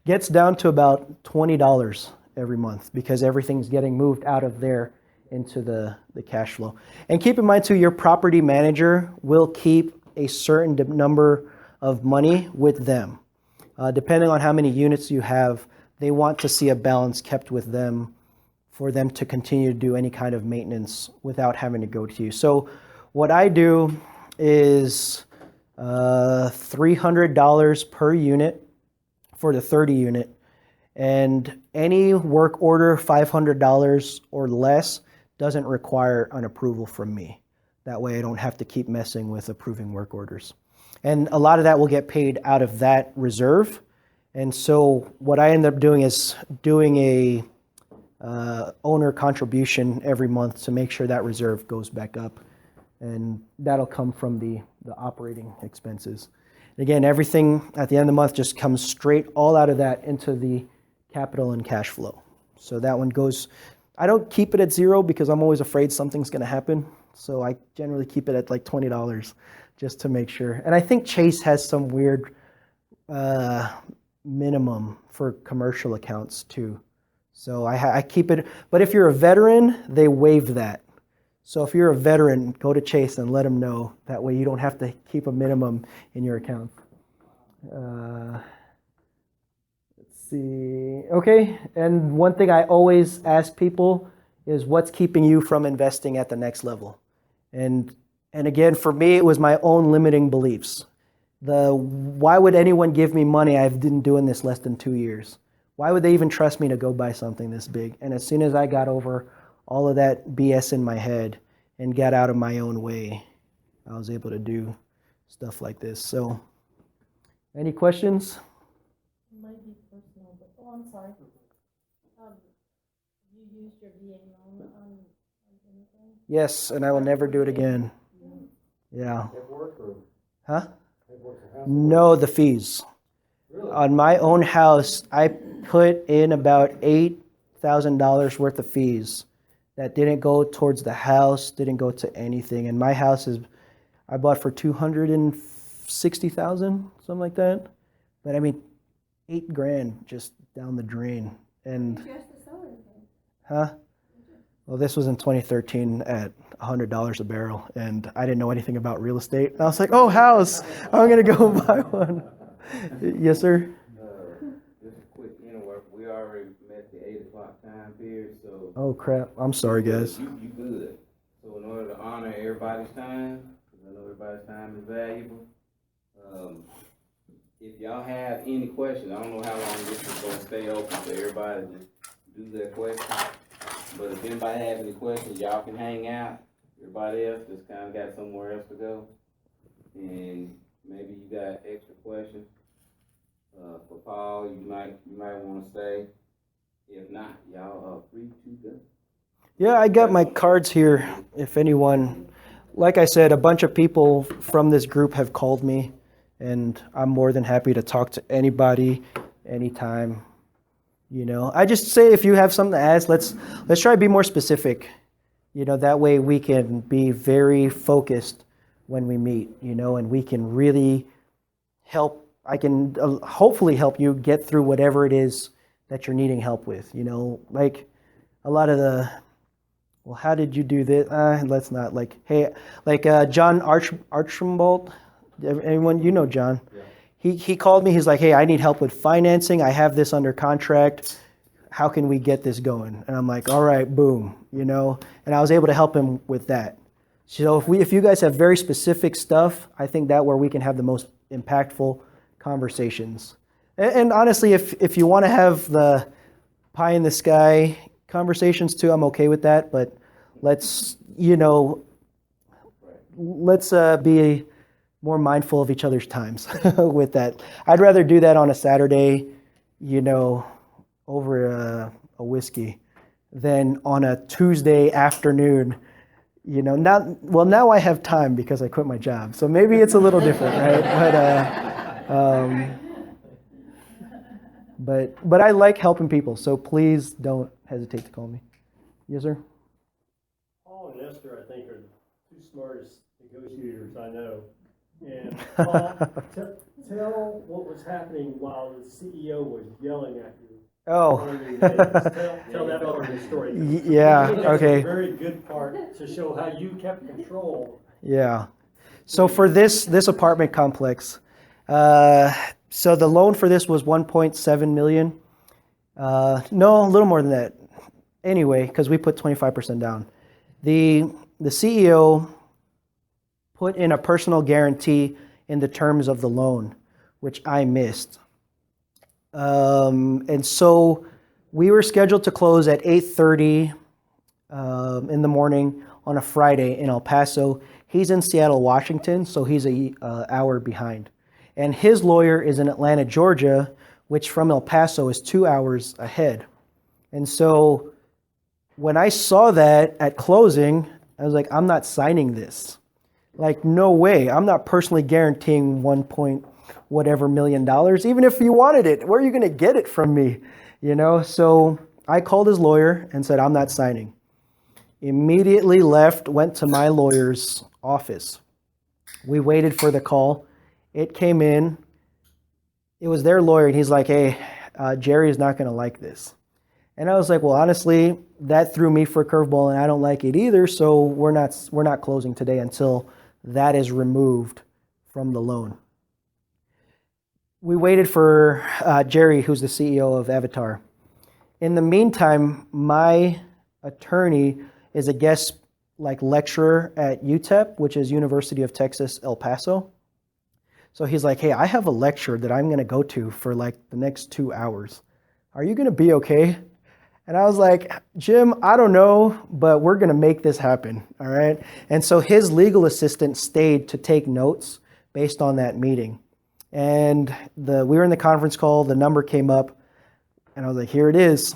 gets down to about $20 every month because everything's getting moved out of there into the cash flow. And keep in mind too, your property manager will keep a certain number of money with them. Depending on how many units you have, they want to see a balance kept with them for them to continue to do any kind of maintenance without having to go to you. So what I do is $300 per unit for the 30 unit, and any work order $500 or less doesn't require an approval from me. That way I don't have to keep messing with approving work orders. And a lot of that will get paid out of that reserve. And so what I end up doing is doing a owner contribution every month to make sure that reserve goes back up. And that'll come from the operating expenses. Again, everything at the end of the month just comes straight all out of that into the capital and cash flow. So that one goes, I don't keep it at zero because I'm always afraid something's going to happen. So I generally keep it at like $20 just to make sure. And I think Chase has some weird minimum for commercial accounts too. So I keep it, but if you're a veteran, they waive that. So if you're a veteran, go to Chase and let them know. That way you don't have to keep a minimum in your account. Let's see. Okay, and one thing I always ask people is what's keeping you from investing at the next level? And again, for me, it was my own limiting beliefs. Why would anyone give me money? I've been doing this less than 2 years. Why would they even trust me to go buy something this big? And as soon as I got over all of that BS in my head and got out of my own way, I was able to do stuff like this. So, any questions? It might be personal, but, I'm sorry. You used your VA loan on anything? Yes, and I will never do it again. Yeah. Huh? No, the fees. Really? On my own house, I put in about $8,000 worth of fees that didn't go towards the house, didn't go to anything. And my house I bought for $260,000, something like that. But I mean, $8,000 just down the drain. And huh? Well, this was in 2013 at $100 a barrel, and I didn't know anything about real estate. And I was like, "Oh, house! I'm gonna go buy one." Yes, sir. Just a quick interrupt. We already met the 8 o'clock time period, so. Oh crap! I'm sorry, guys. You good. So in order to honor everybody's time, because I know everybody's time is valuable, if y'all have any questions, I don't know how long this is gonna stay open for everybody to do their questions. But if anybody has any questions, y'all can hang out. Everybody else just kind of got somewhere else to go. And maybe you got extra questions for Paul. You might want to stay. If not, y'all are free to go. Yeah, I got my cards here. If anyone, like I said, a bunch of people from this group have called me, and I'm more than happy to talk to anybody, anytime. You know, I just say if you have something to ask, let's try to be more specific. You know, that way we can be very focused when we meet, you know, and we can really help. I can hopefully help you get through whatever it is that you're needing help with, you know, like a lot of well, how did you do this? Let's not like, hey, like John Archambault, anyone, you know John. Yeah. He called me, he's like, hey, I need help with financing. I have this under contract. How can we get this going? And I'm like, all right, boom, you know, and I was able to help him with that. So if you guys have very specific stuff, I think that where we can have the most impactful conversations. And honestly, if you want to have the pie in the sky conversations too, I'm okay with that. But let's be more mindful of each other's times with that. I'd rather do that on a Saturday, over a whiskey than on a Tuesday afternoon. Now I have time because I quit my job. So maybe it's a little different, right? But I like helping people, so please don't hesitate to call me. Yes, sir? Paul and Esther, I think, are the two smartest negotiators I know. And Paul, tell what was happening while the CEO was yelling at you. Oh. Tell that part of the story. Yeah, I think that's okay. a very good part to show how you kept control. Yeah. So for this apartment complex, so the loan for this was 1.7 million. No, a little more than that. Anyway, because we put 25% down. The CEO put in a personal guarantee in the terms of the loan, which I missed. And so we were scheduled to close at 8:30 in the morning on a Friday in El Paso. He's in Seattle, Washington, so he's an hour behind. And his lawyer is in Atlanta, Georgia, which from El Paso is 2 hours ahead. And so when I saw that at closing, I was like, I'm not signing this. Like, no way. I'm not personally guaranteeing whatever million dollars. Even if you wanted it, where are you going to get it from me? So I called his lawyer and said, I'm not signing. Immediately left, went to my lawyer's office. We waited for the call. It came in. It was their lawyer, and he's like, hey, Jerry is not going to like this. And I was like, well, honestly, that threw me for a curveball, and I don't like it either, so we're not closing today until that is removed from the loan. We waited for Jerry, who's the CEO of Avatar. In the meantime, my attorney is a guest lecturer at UTEP, which is University of Texas, El Paso. So he's like, hey, I have a lecture that I'm going to go to for the next 2 hours. Are you going to be okay? And I was like, Jim, I don't know, but we're going to make this happen, all right? And so his legal assistant stayed to take notes based on that meeting. And we were in the conference call, the number came up, and I was like, here it is.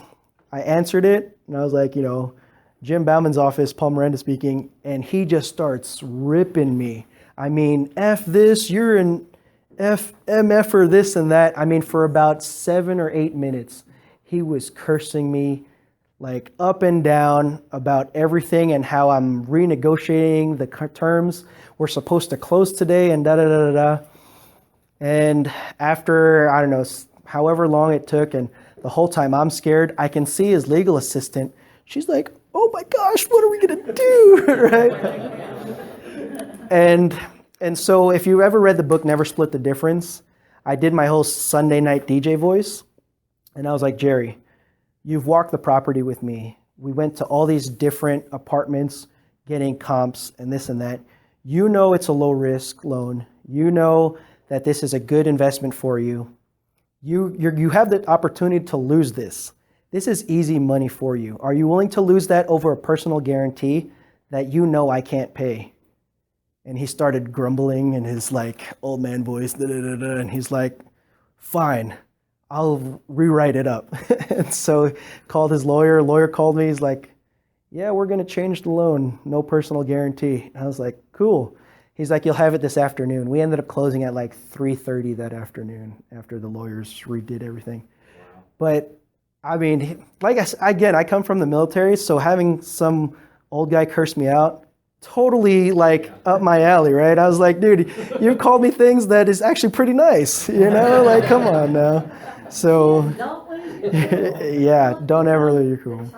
I answered it, and I was like, Jim Bauman's office, Paul Miranda speaking, and he just starts ripping me. I mean, F this, you're an MF or this and that. I mean, for about 7 or 8 minutes, he was cursing me up and down about everything and how I'm renegotiating the terms. We're supposed to close today and da-da-da-da-da. And after, I don't know, however long it took, and the whole time I'm scared, I can see his legal assistant. She's like, oh my gosh, what are we going to do, right? And so if you ever read the book, Never Split the Difference, I did my whole Sunday night DJ voice. And I was like, Jerry, you've walked the property with me. We went to all these different apartments, getting comps and this and that. You know it's a low risk loan. You know that this is a good investment for you. You have the opportunity to lose this. This is easy money for you. Are you willing to lose that over a personal guarantee that I can't pay? And he started grumbling in his old man voice, and he's like, fine, I'll rewrite it up. And so called his lawyer. Lawyer called me. He's like, yeah, we're going to change the loan. No personal guarantee. I was like, cool. He's like, you'll have it this afternoon. We ended up closing at 3:30 that afternoon after the lawyers redid everything. Wow. But I mean, I come from the military, so having some old guy curse me out, totally up my alley, right? I was like, dude, you've called me things that is actually pretty nice, come on now. So, yeah, don't ever lose your cool.